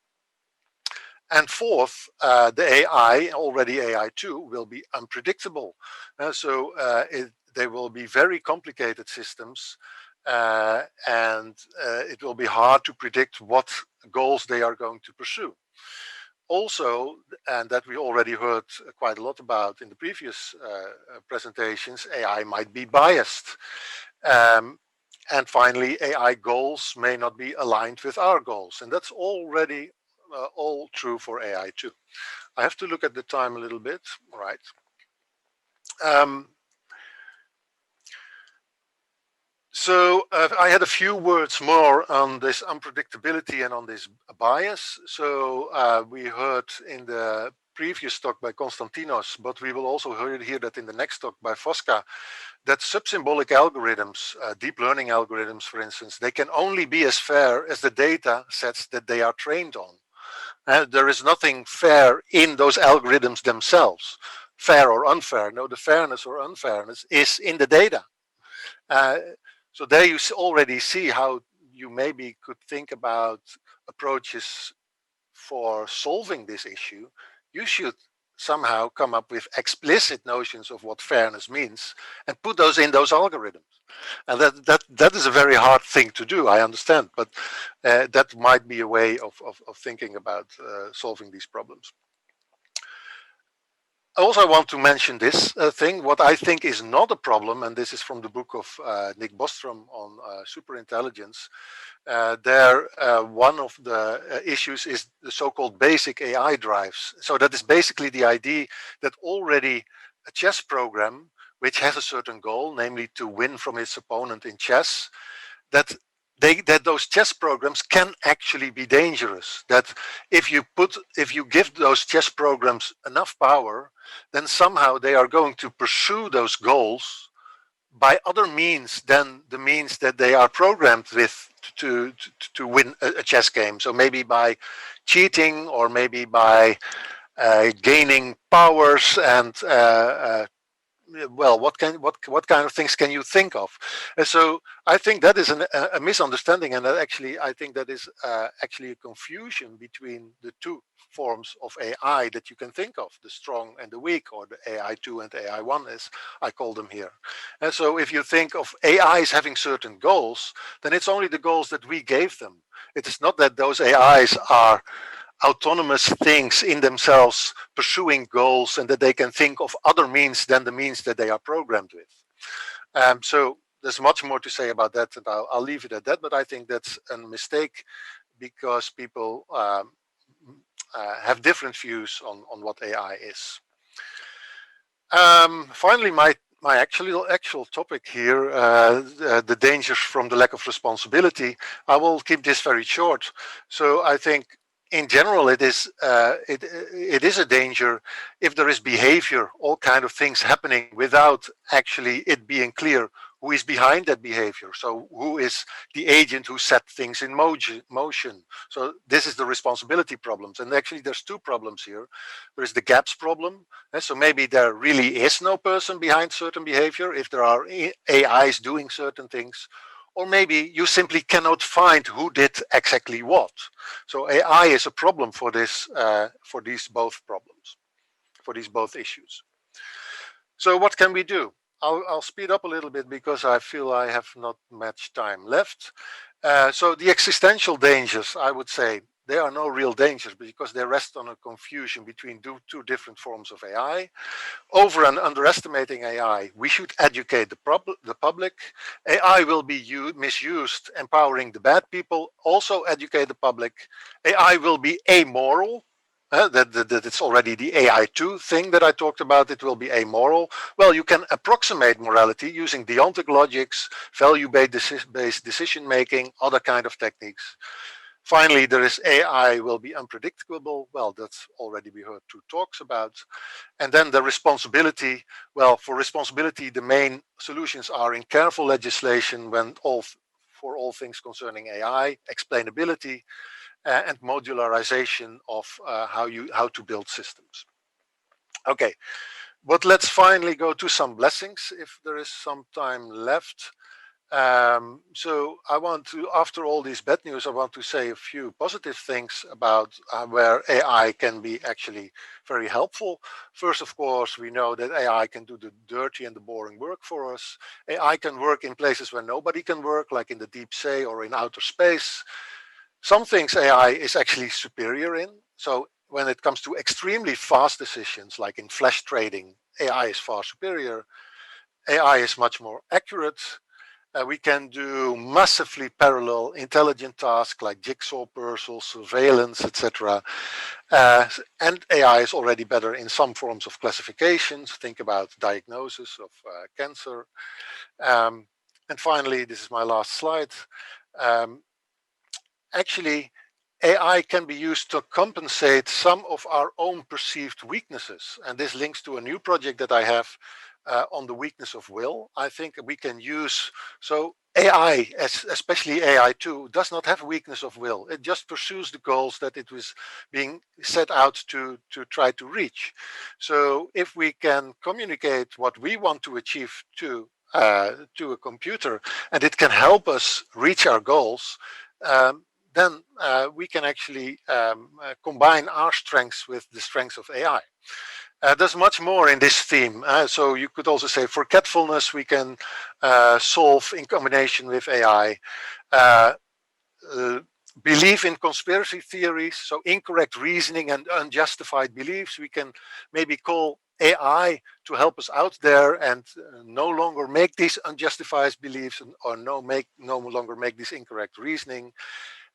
And fourth, the AI, already AI 2, will be unpredictable. They will be very complicated systems, and it will be hard to predict what goals they are going to pursue. Also, and that we already heard quite a lot about in the previous presentations, AI might be biased. And finally, AI goals may not be aligned with our goals. And that's already all true for AI too. I have to look at the time a little bit, right? So I had a few words more on this unpredictability and on this bias. So we heard in the previous talk by Konstantinos, but we will also hear that in the next talk by Fosca, that subsymbolic algorithms, deep learning algorithms, for instance, they can only be as fair as the data sets that they are trained on. There is nothing fair in those algorithms themselves, fair or unfair. No, the fairness or unfairness is in the data. So there you already see how you maybe could think about approaches for solving this issue. You should somehow come up with explicit notions of what fairness means and put those in those algorithms. And that is a very hard thing to do, I understand, but that might be a way of thinking about solving these problems. Also, I want to mention this thing, what I think is not a problem, and this is from the book of Nick Bostrom on superintelligence. There, one of the issues is the so-called basic AI drives. So that is basically the idea that already a chess program, which has a certain goal, namely to win from its opponent in chess, that those chess programs can actually be dangerous. That if you give those chess programs enough power, then somehow they are going to pursue those goals by other means than the means that they are programmed with to win a chess game. So maybe by cheating, or maybe by gaining powers and well, what kind of things can you think of? And so I think that is a misunderstanding, and that actually I think that is actually a confusion between the two forms of AI that you can think of, the strong and the weak, or the AI2 and AI1 as I call them here. And so if you think of AIs having certain goals, then it's only the goals that we gave them. It is not that those AIs are autonomous things in themselves pursuing goals and that they can think of other means than the means that they are programmed with. So there's much more to say about that, and I'll leave it at that, but I think that's a mistake because people have different views on what AI is. Finally, my actual topic here, the dangers from the lack of responsibility, I will keep this very short. So I think in general, it is a danger if there is behavior, all kind of things happening without actually it being clear who is behind that behavior. So who is the agent who set things in motion? So this is the responsibility problems. And actually there's two problems here. There is the gaps problem. And so maybe there really is no person behind certain behavior if there are AIs doing certain things. Or maybe you simply cannot find who did exactly what. So AI is a problem for this, for these both problems, for these both issues. So what can we do? I'll speed up a little bit because I feel I have not much time left. So the existential dangers, I would say, they are no real dangers because they rest on a confusion between two different forms of AI. Over and underestimating AI, we should educate the public. AI will be misused, empowering the bad people. Also educate the public. AI will be amoral. That it's already the AI2 thing that I talked about. It will be amoral. Well, you can approximate morality using deontic logics, value-based decision making, other kind of techniques. Finally, there is AI will be unpredictable. Well, that's already we heard two talks about. And then the responsibility. Well, for responsibility, the main solutions are in careful legislation for all things concerning AI, explainability, and modularization of how to build systems. Okay, but let's finally go to some blessings if there is some time left. So I want to, after all these bad news, I want to say a few positive things about where AI can be actually very helpful. First, of course, we know that AI can do the dirty and the boring work for us. AI can work in places where nobody can work, like in the deep sea or in outer space. Some things AI is actually superior in. So when it comes to extremely fast decisions, like in flash trading, AI is far superior. AI is much more accurate. We can do massively parallel intelligent tasks like jigsaw puzzles, surveillance, etc. And AI is already better in some forms of classifications. Think about diagnosis of cancer. And finally, this is my last slide. Actually, AI can be used to compensate some of our own perceived weaknesses. And this links to a new project that I have on the weakness of will. I think we can use, so AI, especially AI2, does not have a weakness of will. It just pursues the goals that it was being set out to try to reach. So if we can communicate what we want to achieve to a computer, and it can help us reach our goals, then we can actually combine our strengths with the strengths of AI. There's much more in this theme. So you could also say forgetfulness we can solve in combination with AI. Uh, Belief in conspiracy theories, so incorrect reasoning and unjustified beliefs, we can maybe call AI to help us out there and no longer make these unjustified beliefs or no longer make this incorrect reasoning.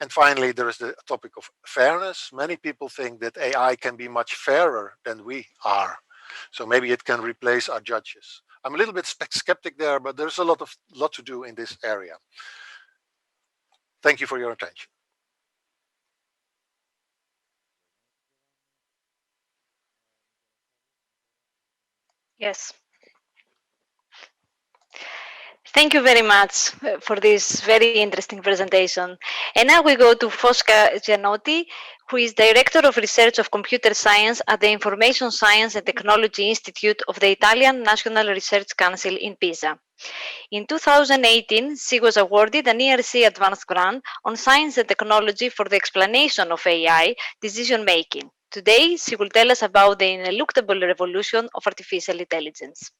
And finally, there is the topic of fairness. Many people think that AI can be much fairer than we are. So maybe it can replace our judges. I'm a little bit skeptic there, but there's a lot to do in this area. Thank you for your attention. Yes. Thank you very much for this very interesting presentation. And now we go to Fosca Gianotti, who is Director of Research of Computer Science at the Information Science and Technology Institute of the Italian National Research Council in Pisa. In 2018, she was awarded an ERCEA Advanced Grant on Science and Technology for the explanation of AI decision making. Today, she will tell us about the ineluctable revolution of artificial intelligence.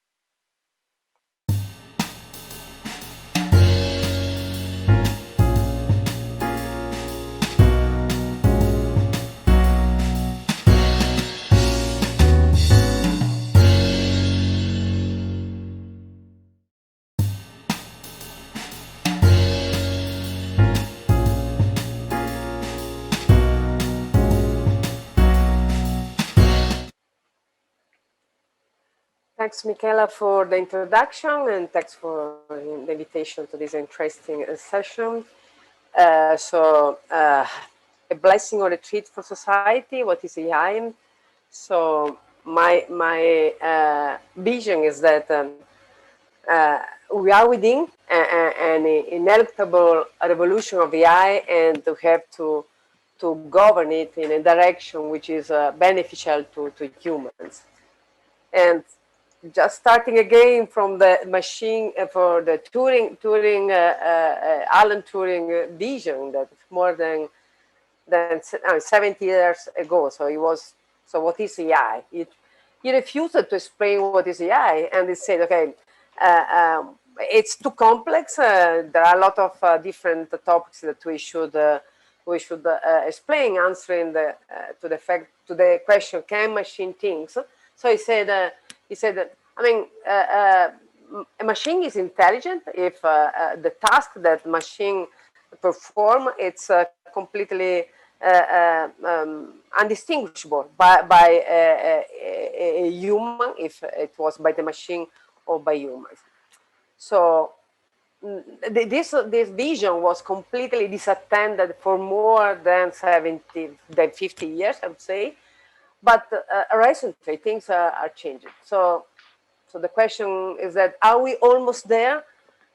Thanks, Michaela, for the introduction, and thanks for the invitation to this interesting session. A blessing or a treat for society. What is AI? So my vision is that we are within an ineluctable revolution of AI, and we have to govern it in a direction which is beneficial to humans. And just starting again from the machine for the Alan Turing vision that more than 70 years ago. So it was. So what is AI? He refused to explain what is AI, and he said, okay, it's too complex. There are a lot of different topics that we should explain, answering to the question, can machine think? So he said, I mean, a machine is intelligent if the task that machine perform, it's completely undistinguishable by a human, if it was by the machine or by humans. So this vision was completely disattended for more than 50 years, I would say. But recently, things are changing. So the question is that, are we almost there?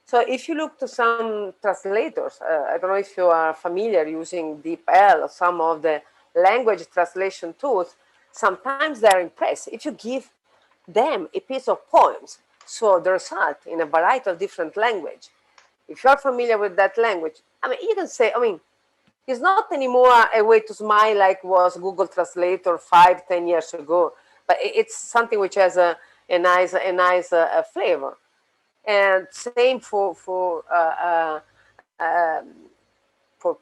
So if you look to some translators, I don't know if you are familiar using DeepL or some of the language translation tools, sometimes they're impressed. If you give them a piece of poems, so the result in a variety of different language, if you're familiar with that language, I mean, you can say, I mean, it's not anymore a way to smile like was Google Translator 10 years ago, but it's something which has a nice flavor. And same for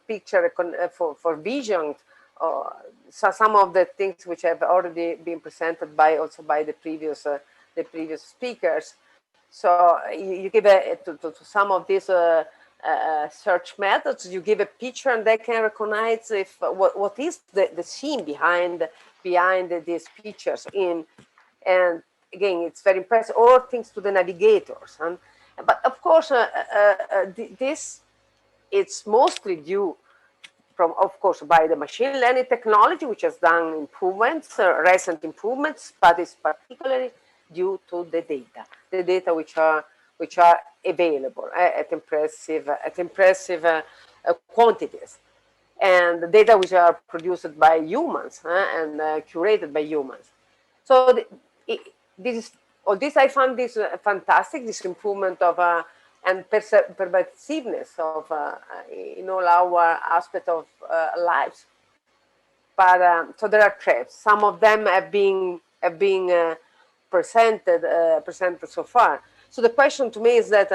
picture, for vision. So some of the things which have already been presented by the previous speakers. So you give to some of these search methods, you give a picture and they can recognize if what is the scene behind these pictures and again, it's very impressive. All things to the navigators, but of course, this it's mostly due of course, by the machine learning technology, which has done improvements, recent improvements, but it's particularly due to the data which are available at impressive quantities, and the data which are produced by humans and curated by humans. So this I found this fantastic. This improvement of and pervasiveness of in all our aspects of lives. But so there are threats. Some of them have been have been presented so far. So the question to me is that,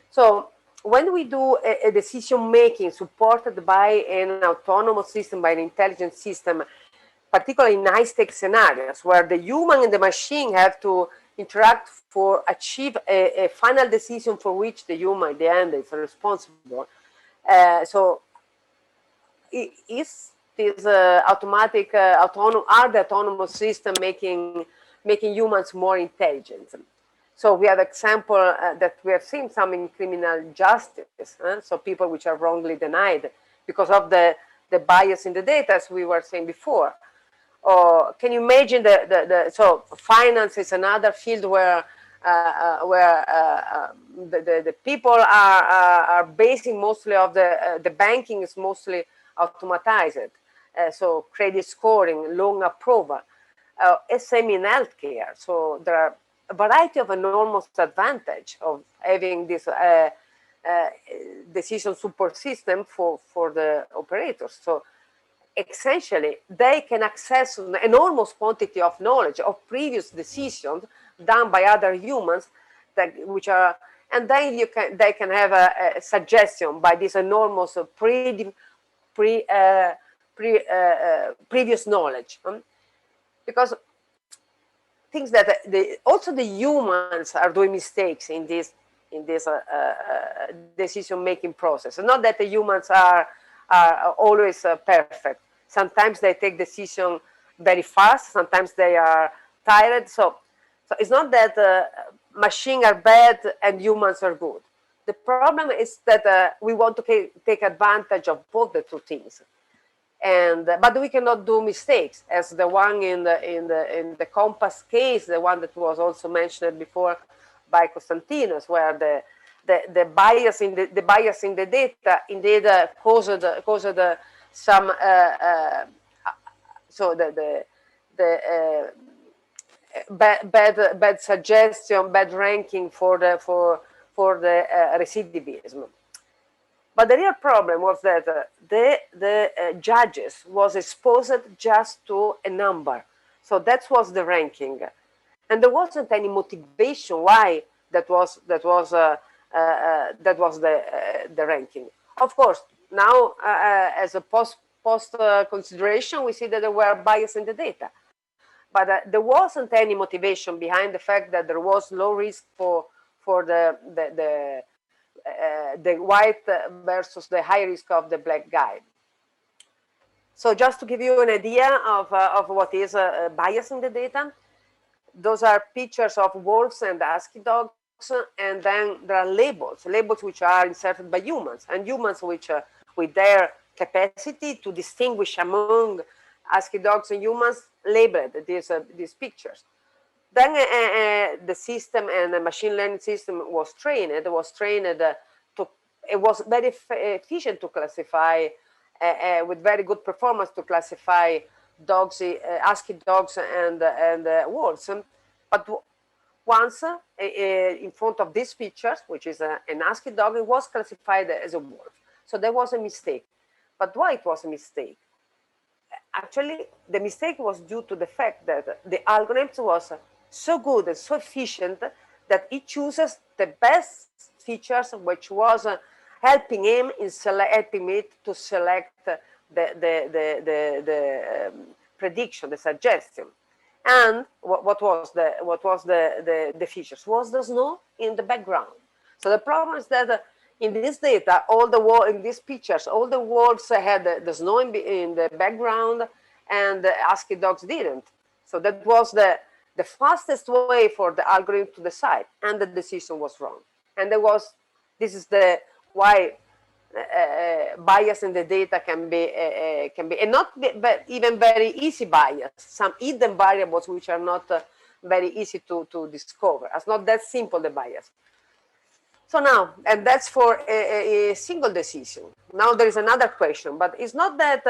so when we do a decision making supported by an autonomous system, by an intelligent system, particularly in high-stake scenarios where the human and the machine have to interact for achieve a final decision for which the human at the end is responsible. So is this automatic are the autonomous system making humans more intelligent? So we have example that we have seen some in criminal justice. So people which are wrongly denied because of the bias in the data, as we were saying before. Or can you imagine so finance is another field where the people are basing mostly of the banking is mostly automatized. So credit scoring, loan approval, same in healthcare. So there are a variety of enormous advantage of having this decision support system for the operators. So essentially, they can access an enormous quantity of knowledge of previous decisions done by other humans, which are, and then they can have a suggestion by this enormous previous knowledge, because things that also the humans are doing mistakes in this decision-making process. Not that the humans are always perfect. Sometimes they take decision very fast. Sometimes they are tired. So it's not that machines are bad and humans are good. The problem is that we want to take advantage of both the two things, but we cannot do mistakes, as the one in the Compass case, the one that was also mentioned before by Konstantinos, where the bias in the data indeed caused some so the bad suggestion, bad ranking for the recidivism. But the real problem was that the judges was exposed just to a number, so that was the ranking, and there wasn't any motivation why that was the ranking. Of course, now as a post consideration, we see that there were bias in the data, but there wasn't any motivation behind the fact that there was low risk for the white versus the high risk of the black guy. So just to give you an idea of what is bias in the data, those are pictures of wolves and ASCII dogs, and then there are labels which are inserted by humans, and humans which with their capacity to distinguish among ASCII dogs and humans labeled these pictures. Then the system and the machine learning system was trained. It was very efficient to classify, with very good performance to classify dogs, ASCII dogs and wolves. But once in front of these pictures, which is an ASCII dog, it was classified as a wolf. So there was a mistake. But why it was a mistake? Actually, the mistake was due to the fact that the algorithm was so good and so efficient that it chooses the best features, which was helping him helping it to select the prediction, the suggestion. And what was the features? Was the snow in the background. So the problem is that in this data, in these pictures, all the wolves had the snow in the background, and the ASCII dogs didn't. So that was the fastest way for the algorithm to decide, and the decision was wrong. And this is why bias in the data can be and not even very easy bias. Some hidden variables which are not very easy to discover. It's not that simple, the bias. So now, and that's for a single decision. Now there is another question, but it's not that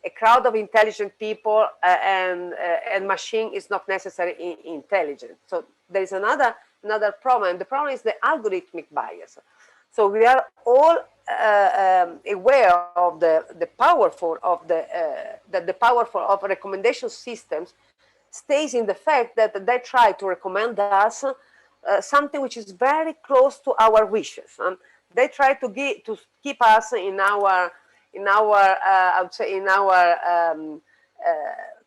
a crowd of intelligent people and machine is not necessarily intelligent. So there is another problem. The problem is the algorithmic bias. So we are all aware of the powerful of recommendation systems stays in the fact that they try to recommend us something which is very close to our wishes. They try to keep us in our I would say in our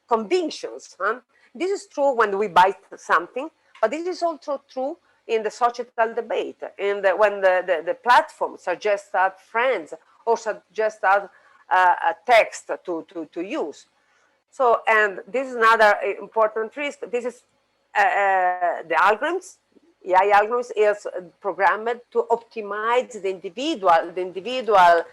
convictions. This is true when we buy something, but this is also true in the societal debate, when the platform suggests us friends or suggests us a text to use. So, and this is another important risk. This is the algorithms. AI algorithms is programmed to optimize the individual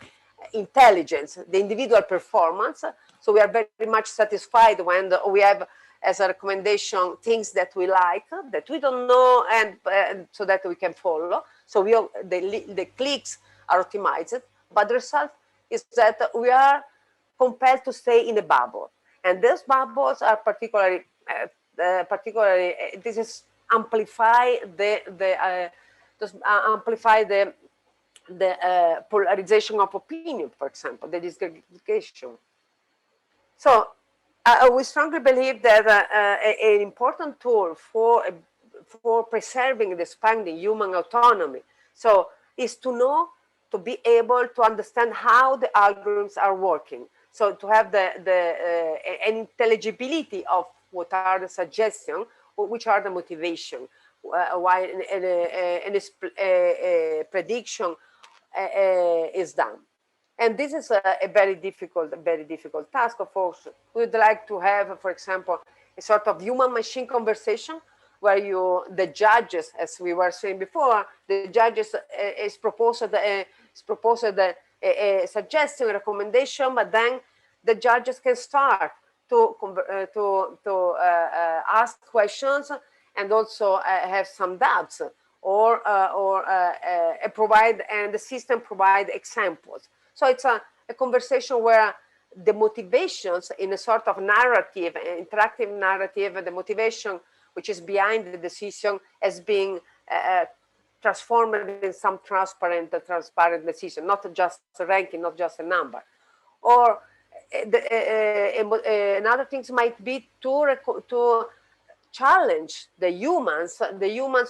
intelligence, the individual performance. So we are very much satisfied when we have as a recommendation things that we like, that we don't know, and so that we can follow. So the clicks are optimized, but the result is that we are compelled to stay in a bubble. And those bubbles are particularly this is amplify the polarization of opinion, for example, the disaggregation. So we strongly believe that an important tool for preserving and expanding human autonomy, so is to know, to be able to understand how the algorithms are working. So to have the intelligibility of what are the suggestions, or which are the motivation, why a prediction is done. And this is a very difficult task. Of course, we would like to have, for example, a sort of human-machine conversation where the judges, as we were saying before, the judges is proposed a suggestion, a recommendation, but then the judges can start to ask questions and also have some doubts, or provide, and the system provide examples. So it's a conversation where the motivations in a sort of narrative, interactive narrative, the motivation which is behind the decision as being transformed in some transparent decision, not just a ranking, not just a number. Or another things might be to challenge the humans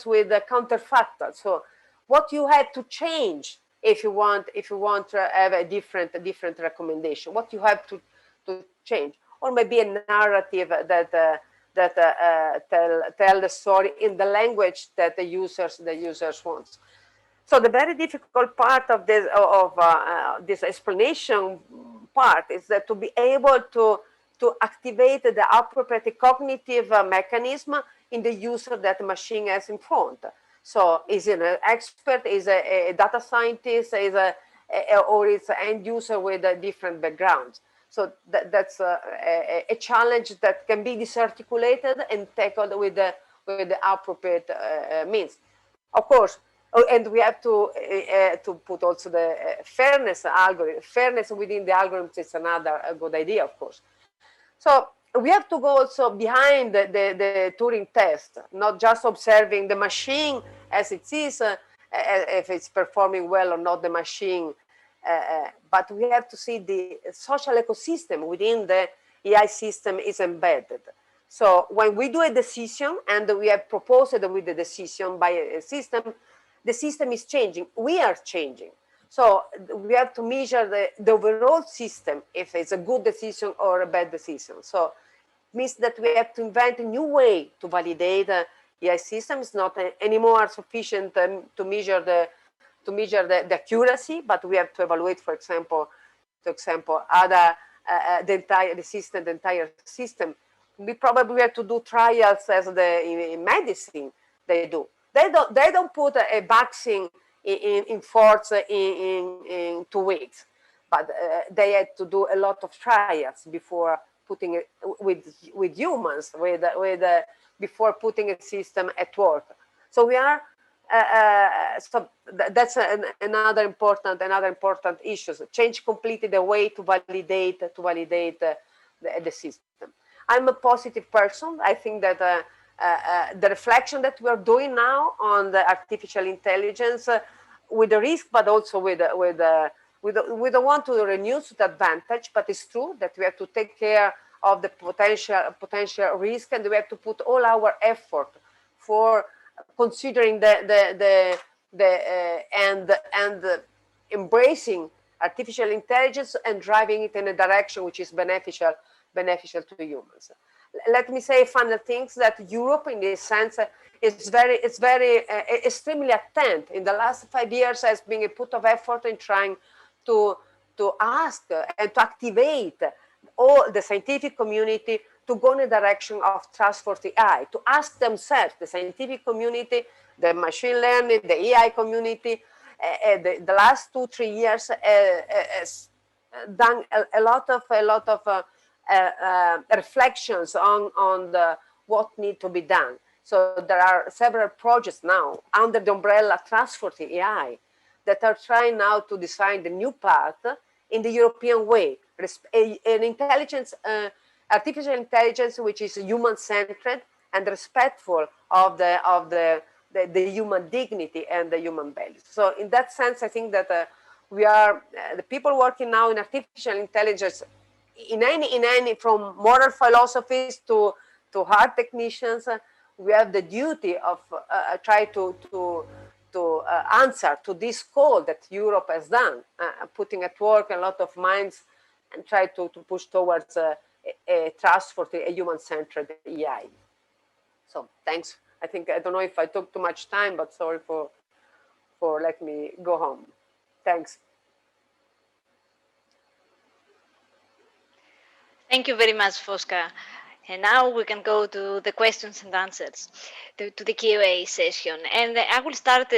with the counterfactual. So what you have to change if you want to have a different recommendation, what you have to change, or maybe a narrative that tell the story in the language that the users want. So the very difficult part of this explanation part is that to be able to activate the appropriate cognitive mechanism in the user that the machine has in front. So is it an expert, is a data scientist, or is an end user with a different backgrounds. So that's a challenge that can be disarticulated and tackled with the appropriate means. Of course, and we have to put also the fairness algorithm. Fairness within the algorithms is another good idea, of course. So we have to go also behind the Turing test, not just observing the machine as it is, if it's performing well or not the machine, but we have to see the social ecosystem within the AI system is embedded. So when we do a decision and we have proposed with the decision by a system, the system is changing, we are changing. So we have to measure the overall system, if it's a good decision or a bad decision. So it means that we have to invent a new way to validate the AI system. It's not anymore sufficient to measure the accuracy, but we have to evaluate, for example, the entire system. We probably have to do trials as in medicine they do. They don't put a vaccine in force in 2 weeks, but they had to do a lot of trials before putting it with humans, before putting a system at work. So we are so that's another important issue. So change completely the way to validate the system. I'm a positive person. I think that the reflection that we are doing now on the artificial intelligence, with the risk, but also we don't want to reduce the advantage. But it's true that we have to take care of the potential risk, and we have to put all our effort for considering and embracing artificial intelligence and driving it in a direction which is beneficial to humans. Let me say final things that Europe, in this sense, is very extremely attentive. In the last 5 years, has been a put of effort in trying to ask and to activate all the scientific community to go in the direction of trust for AI, to ask themselves, the scientific community, the machine learning, the AI community, the last 2-3 years has done a lot of reflections on what needs to be done. So there are several projects now under the umbrella Trust for the AI that are trying now to design the new path in the European way, an intelligence, artificial intelligence which is human-centered and respectful of the human dignity and the human values. So in that sense, I think that we are the people working now in artificial intelligence, in any from moral philosophies to hard technicians, we have the duty of try to answer to this call that Europe has done, putting at work a lot of minds and try to push towards a trust for a human-centered AI. So thanks. I don't know if I took too much time, but sorry for letting me go home. Thanks. Thank you very much, Fosca. And now we can go to the questions and answers, to the Q&A session. And I will start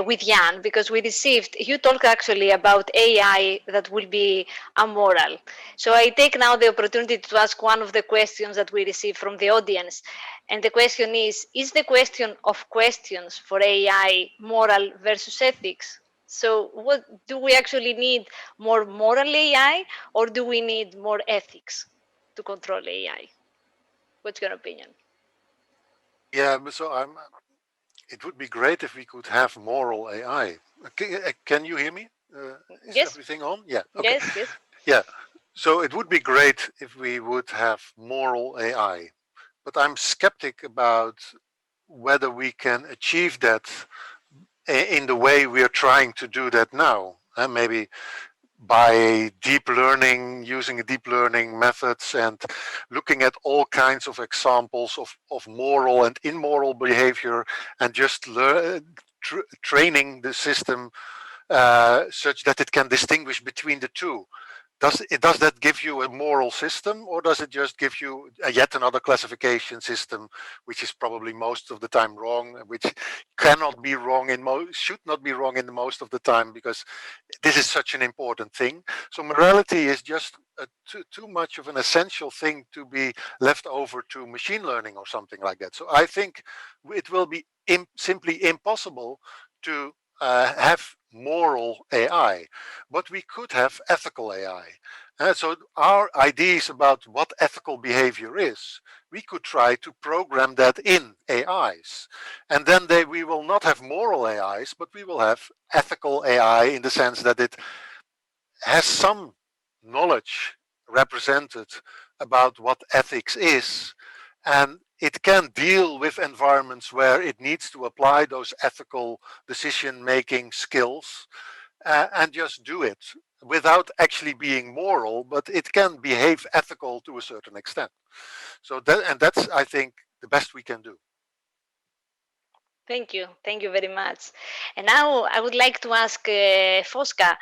with Jan, because you talked actually about AI that will be amoral. So I take now the opportunity to ask one of the questions that we received from the audience. And the question is the question of questions for AI moral versus ethics? So what do we actually need, more moral AI, or do we need more ethics to control AI? What's your opinion? Yeah, so it would be great if we could have moral AI. Can you hear me? Is Yes. everything on? Yeah. Okay. Yes. Yeah. So it would be great if we would have moral AI, but I'm skeptic about whether we can achieve that in the way we are trying to do that now. And maybe by deep learning, using deep learning methods and looking at all kinds of examples of moral and immoral behavior, and just training the system such that it can distinguish between the two. Does that give you a moral system, or does it just give you yet another classification system, which is probably most of the time wrong, which cannot be wrong should not be wrong in the most of the time, because this is such an important thing. So morality is just too much of an essential thing to be left over to machine learning or something like that. So I think it will be simply impossible to have moral AI, but we could have ethical AI. So our ideas about what ethical behavior is, we could try to program that in AIs. And then we will not have moral AIs, but we will have ethical AI in the sense that it has some knowledge represented about what ethics is, and it can deal with environments where it needs to apply those ethical decision-making skills and just do it without actually being moral, but it can behave ethical to a certain extent. So that's, I think, the best we can do. Thank you very much. And now I would like to ask Fosca,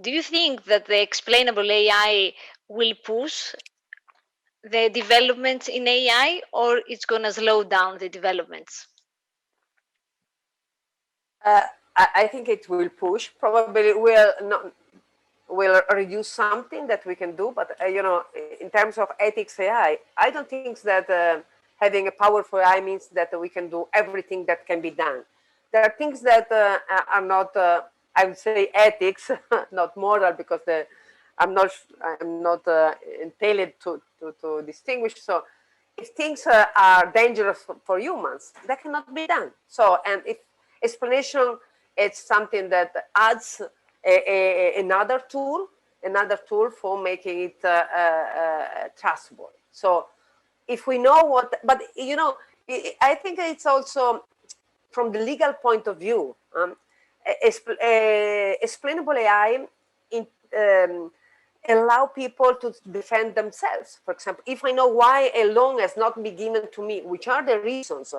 do you think that the explainable AI will push the developments in AI, or it's going to slow down the developments? I think it will push. Probably will reduce something that we can do, but in terms of ethics AI, I don't think that having a powerful AI means that we can do everything that can be done. There are things that are not, I would say, ethics, not moral, because I'm not entailed to distinguish. So if things are dangerous for humans, that cannot be done. So, and if explanation, it's something that adds another tool for making it trustable. So if we know what, but you know, I think it's also from the legal point of view, explainable AI allow people to defend themselves. For example, if I know why a loan has not been given to me, which are the reasons,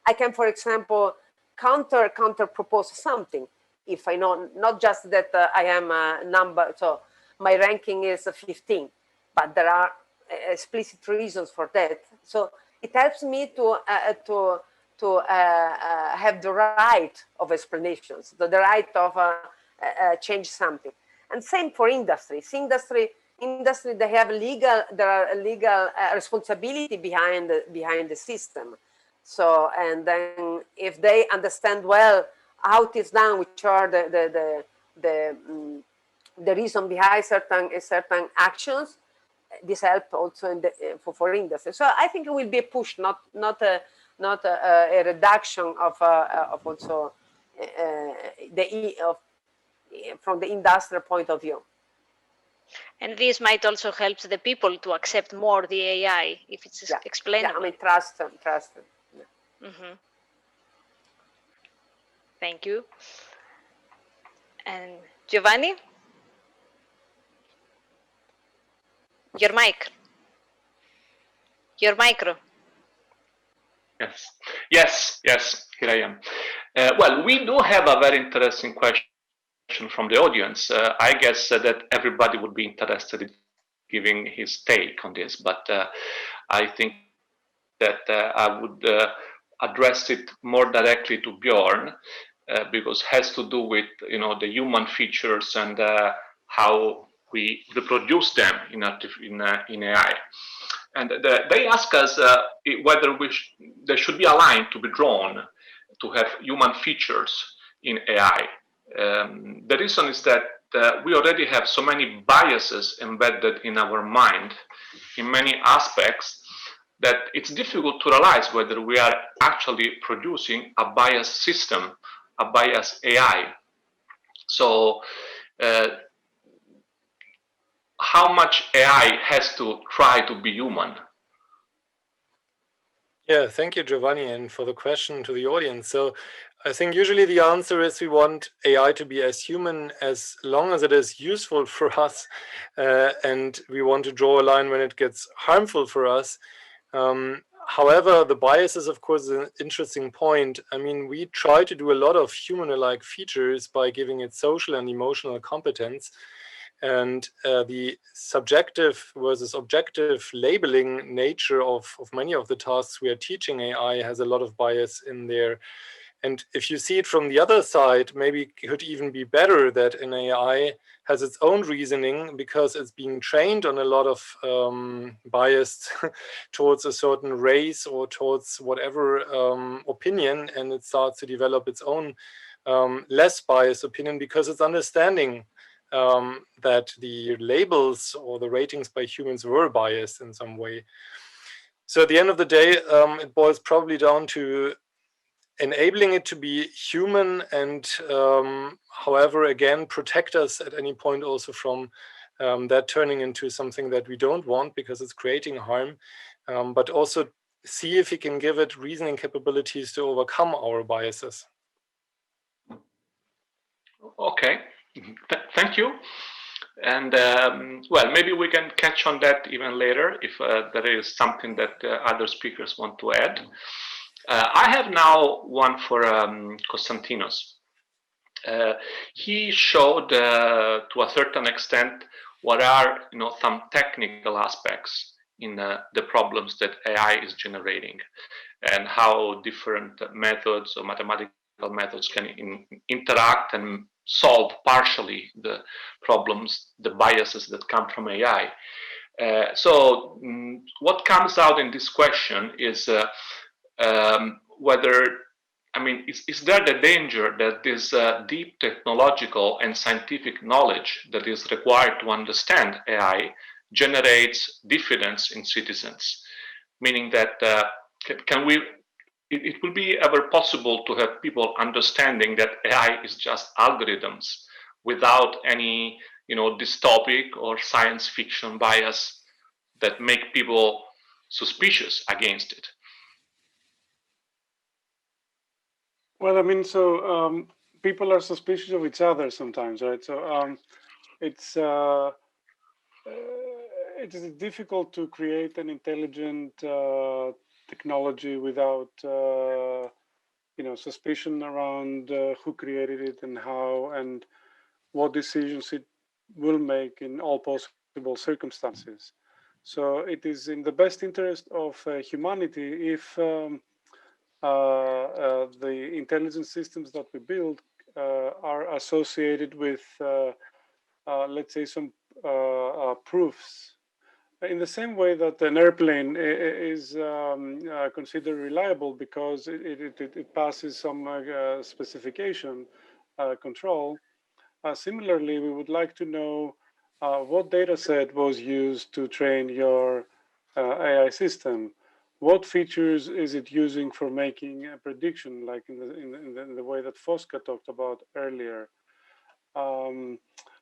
I can, for example, counter propose something. If I know not just that I am a number, so my ranking is 15, but there are explicit reasons for that. So it helps me to have the right of explanations, the right of change something. And same for industries. Industry, they have there are legal responsibility behind the system. So, and then if they understand well how it is done, which are the reason behind certain actions, this help also in the, for industry. So I think it will be a push, not a reduction of also from the industrial point of view. And this might also help the people to accept more the AI if it's explainable. Yeah, I mean, trust. Yeah. Mm-hmm. Thank you. And Giovanni? Your mic. Your micro. Yes, here I am. Well, we do have a very interesting question from the audience. I guess that everybody would be interested in giving his take on this, but I think that I would address it more directly to Bjorn because it has to do with the human features and how we reproduce them in AI. And they ask us whether there should be a line to be drawn to have human features in AI. The reason is that we already have so many biases embedded in our mind in many aspects that it's difficult to realize whether we are actually producing a biased system, a biased AI. So how much AI has to try to be human? Yeah, thank you, Giovanni, and for the question to the audience. So I think usually the answer is we want AI to be as human as long as it is useful for us, and we want to draw a line when it gets harmful for us. However, the bias is, of course, an interesting point. I mean, we try to do a lot of human-like features by giving it social and emotional competence. And the subjective versus objective labeling nature of many of the tasks we are teaching AI has a lot of bias in there. And if you see it from the other side, maybe it could even be better that an AI has its own reasoning because it's being trained on a lot of bias towards a certain race or towards whatever opinion, and it starts to develop its own less biased opinion because it's understanding that the labels or the ratings by humans were biased in some way. So at the end of the day, it boils probably down to enabling it to be human and, however, again, protect us at any point also from that turning into something that we don't want because it's creating harm, but also see if we can give it reasoning capabilities to overcome our biases. Okay, thank you. And well, maybe we can catch on that even later if there is something that other speakers want to add. I have now one for Konstantinos. He showed to a certain extent what are some technical aspects in the problems that AI is generating and how different methods or mathematical methods can interact and solve partially the problems, the biases that come from AI. So what comes out in this question is whether, I mean, is there the danger that this deep technological and scientific knowledge that is required to understand AI generates diffidence in citizens? Meaning that it will be ever possible to have people understanding that AI is just algorithms without any dystopic or science fiction bias that make people suspicious against it? Well, I mean, so people are suspicious of each other sometimes, right? So it's it is difficult to create an intelligent technology without suspicion around who created it and how and what decisions it will make in all possible circumstances. So it is in the best interest of humanity if the intelligence systems that we build are associated with, let's say, some proofs. In the same way that an airplane is considered reliable because it passes some specification control, similarly, we would like to know what data set was used to train your AI system. What features is it using for making a prediction, like in the way that Fosca talked about earlier?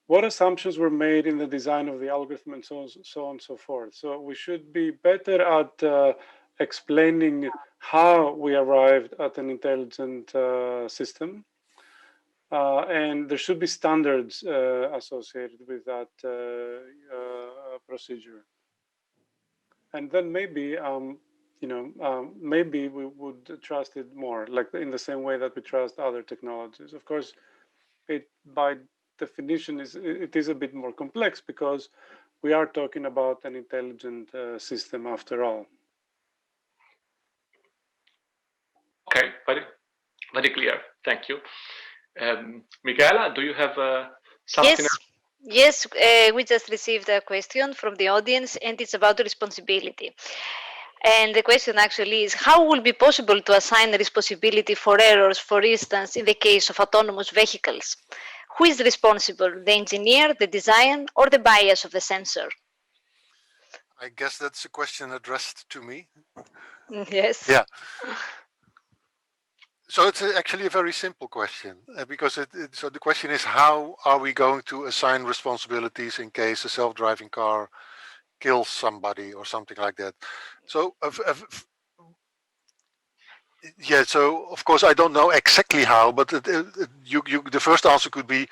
What assumptions were made in the design of the algorithm and so on and so forth. So we should be better at explaining how we arrived at an intelligent system. And there should be standards associated with that procedure. And then maybe, maybe we would trust it more, like in the same way that we trust other technologies. Of course, it by definition it is a bit more complex because we are talking about an intelligent system after all. Okay, very clear. Thank you. Michaela, do you have something else? Yes, we just received a question from the audience, and it's about responsibility. And the question actually is, how will it be possible to assign responsibility for errors, for instance, in the case of autonomous vehicles? Who is responsible, the engineer, the design, or the bias of the sensor? I guess that's a question addressed to me. Yes. Yeah. So it's actually a very simple question because so the question is, how are we going to assign responsibilities in case a self-driving car kills somebody or something like that? So yeah, so of course I don't know exactly how, but the first answer could be,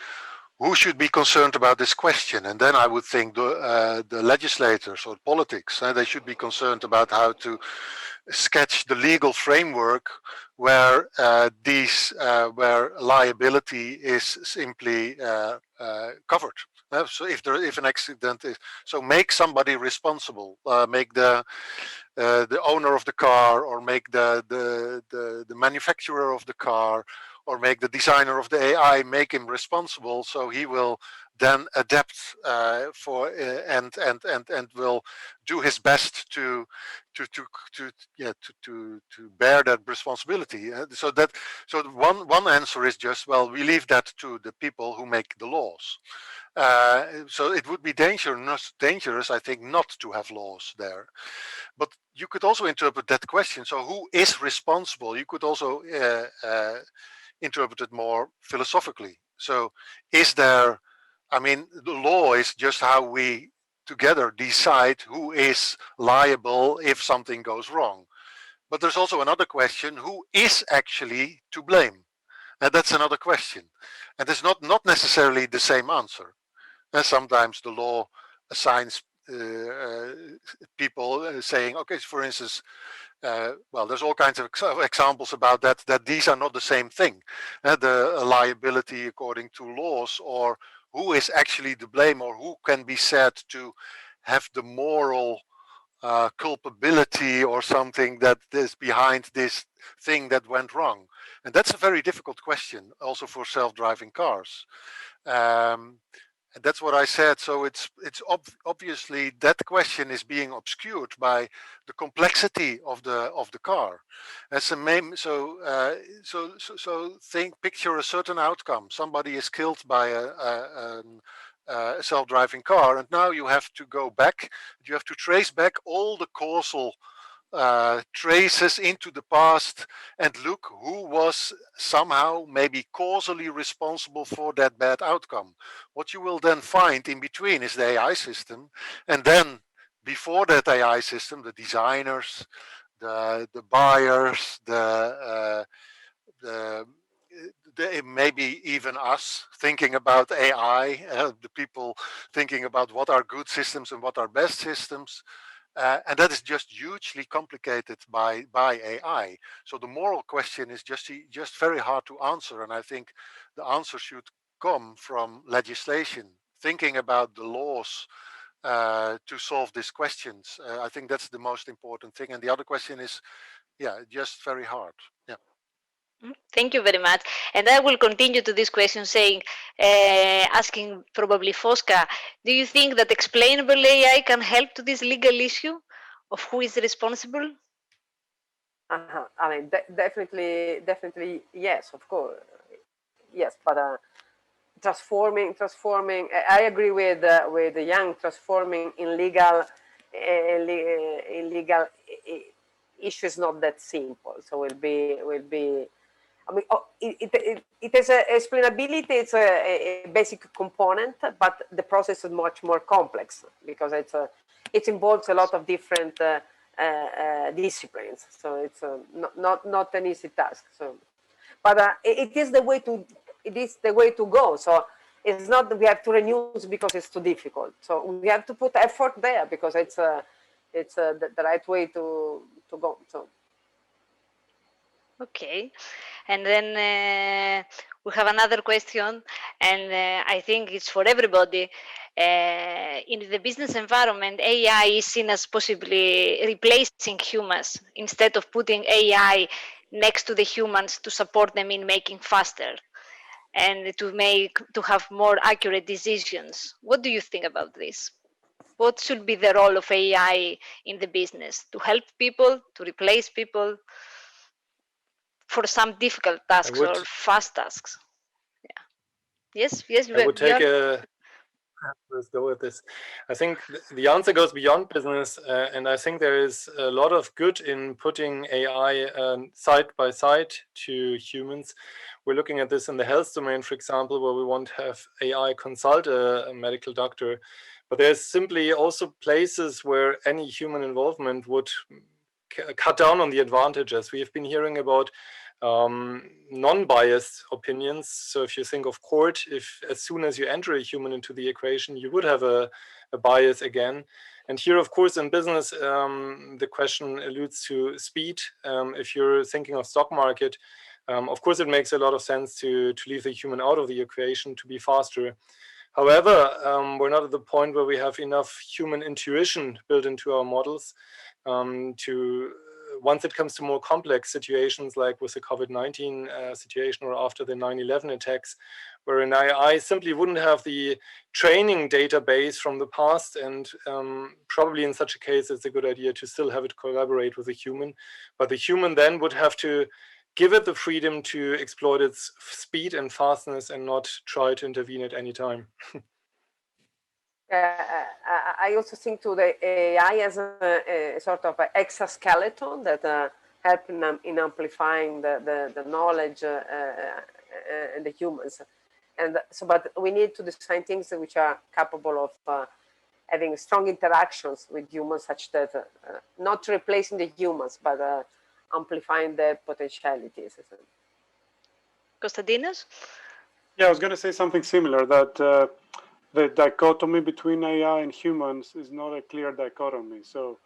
who should be concerned about this question? And then I would think the legislators or politics, they should be concerned about how to sketch the legal framework where where liability is simply covered. So if an accident is, so make somebody responsible, make the owner of the car, or make the manufacturer of the car, or make the designer of the AI, make him responsible, so he will then adapt and will do his best to bear that responsibility. So one answer is just, well, we leave that to the people who make the laws. So it would be dangerous, I think, not to have laws there. But you could also interpret that question. So who is responsible? You could also interpret it more philosophically. So is there, I mean, the law is just how we together decide who is liable if something goes wrong. But there's also another question, who is actually to blame? And that's another question. And it's not necessarily the same answer. And sometimes the law assigns people saying, okay, for instance, well, there's all kinds of examples about that these are not the same thing. The liability according to laws, or who is actually to blame, or who can be said to have the moral culpability or something that is behind this thing that went wrong. And that's a very difficult question also for self-driving cars. And that's what I said. So it's obviously that question is being obscured by the complexity of the car. As a picture a certain outcome. Somebody is killed by a self-driving car, and now you have to go back. You have to trace back all the causal traces into the past and look who was somehow maybe causally responsible for that bad outcome. What you will then find in between is the AI system, and then before that AI system, the designers, the buyers, maybe even us thinking about AI, the people thinking about what are good systems and what are best systems. And that is just hugely complicated by AI. So the moral question is just very hard to answer. And I think the answer should come from legislation, thinking about the laws to solve these questions. I think that's the most important thing. And the other question is, yeah, just very hard. Yeah. Thank you very much. And I will continue to this question saying, asking probably Fosca, do you think that explainable AI can help to this legal issue of who is responsible? I mean, definitely, yes, of course, yes. But transforming. I agree with the Young. Transforming in legal issues not that simple. So will be. I mean, it is a explainability. It's a basic component, but the process is much more complex because it involves a lot of different disciplines. So it's not an easy task. So, but it is the way to go. So it's not that we have to renew because it's too difficult. So we have to put effort there because it's the right way to go. So. Okay, and then we have another question, and I think it's for everybody. In the business environment, AI is seen as possibly replacing humans instead of putting AI next to the humans to support them in making faster and to have more accurate decisions. What do you think about this? What should be the role of AI in the business? To help people, to replace people? For some difficult tasks or fast tasks. Yeah. Yes. I would take a let's go with this. I think the answer goes beyond business, and I think there is a lot of good in putting AI side by side to humans. We're looking at this in the health domain, for example, where we want to have AI consult a medical doctor. But there's simply also places where any human involvement would cut down on the advantages. We have been hearing about non-biased opinions. So if you think of court, if as soon as you enter a human into the equation, you would have a bias again. And here, of course, in business, the question alludes to speed. If you're thinking of stock market, of course, it makes a lot of sense to leave the human out of the equation to be faster. However, we're not at the point where we have enough human intuition built into our models once it comes to more complex situations, like with the COVID-19 situation or after the 9/11 attacks, where an AI simply wouldn't have the training database from the past. And probably in such a case, it's a good idea to still have it collaborate with a human. But the human then would have to give it the freedom to exploit its speed and fastness and not try to intervene at any time. I also think to the AI as a sort of an exoskeleton that help in amplifying the knowledge and the humans. And so, but we need to design things which are capable of having strong interactions with humans, such that not replacing the humans, but amplifying their potentialities. Konstantinos? Yeah, I was going to say something similar, that the dichotomy between AI and humans is not a clear dichotomy. So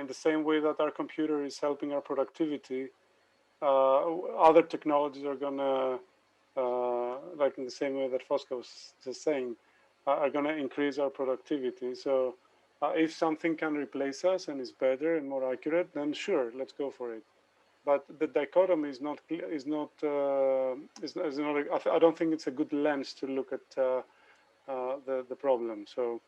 in the same way that our computer is helping our productivity, other technologies are going to, like in the same way that Fosca was just saying, are going to increase our productivity. So if something can replace us and is better and more accurate, then sure, let's go for it. But the dichotomy is not. I don't think it's a good lens to look at the problem. So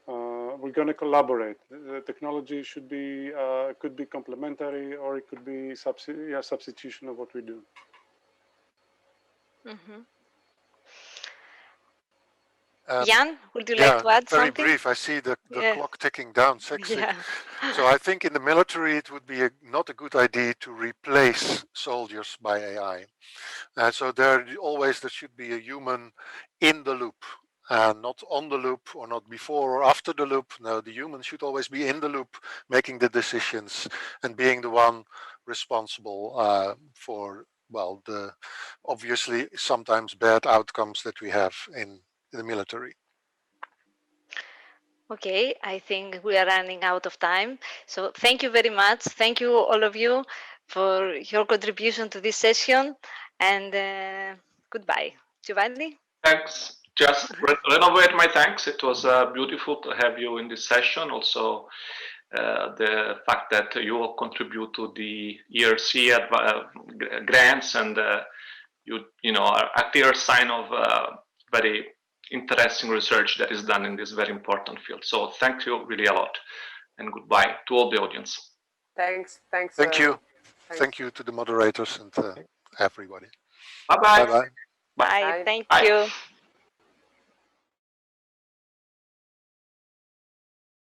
we're going to collaborate. The technology should be could be complementary, or it could be substitution of what we do. Mm-hmm. Jan, would you like to add something? Very brief. I see the clock ticking down. Yeah. So I think in the military it would be not a good idea to replace soldiers by AI. So there should be a human in the loop. not on the loop or not before or after the loop. No, the human should always be in the loop, making the decisions and being the one responsible for, well, the obviously sometimes bad outcomes that we have in the military. Okay, I think we are running out of time. So thank you very much. Thank you, all of you, for your contribution to this session. And goodbye. Giovanni? Thanks. Just renovate my thanks. It was beautiful to have you in this session. Also, the fact that you will contribute to the ERCEA grants and you know are a clear sign of very interesting research that is done in this very important field. So thank you really a lot, and goodbye to all the audience. Thanks. Thank you. Thank you to the moderators and everybody. Bye-bye. Bye-bye. Bye. Thank Bye. you.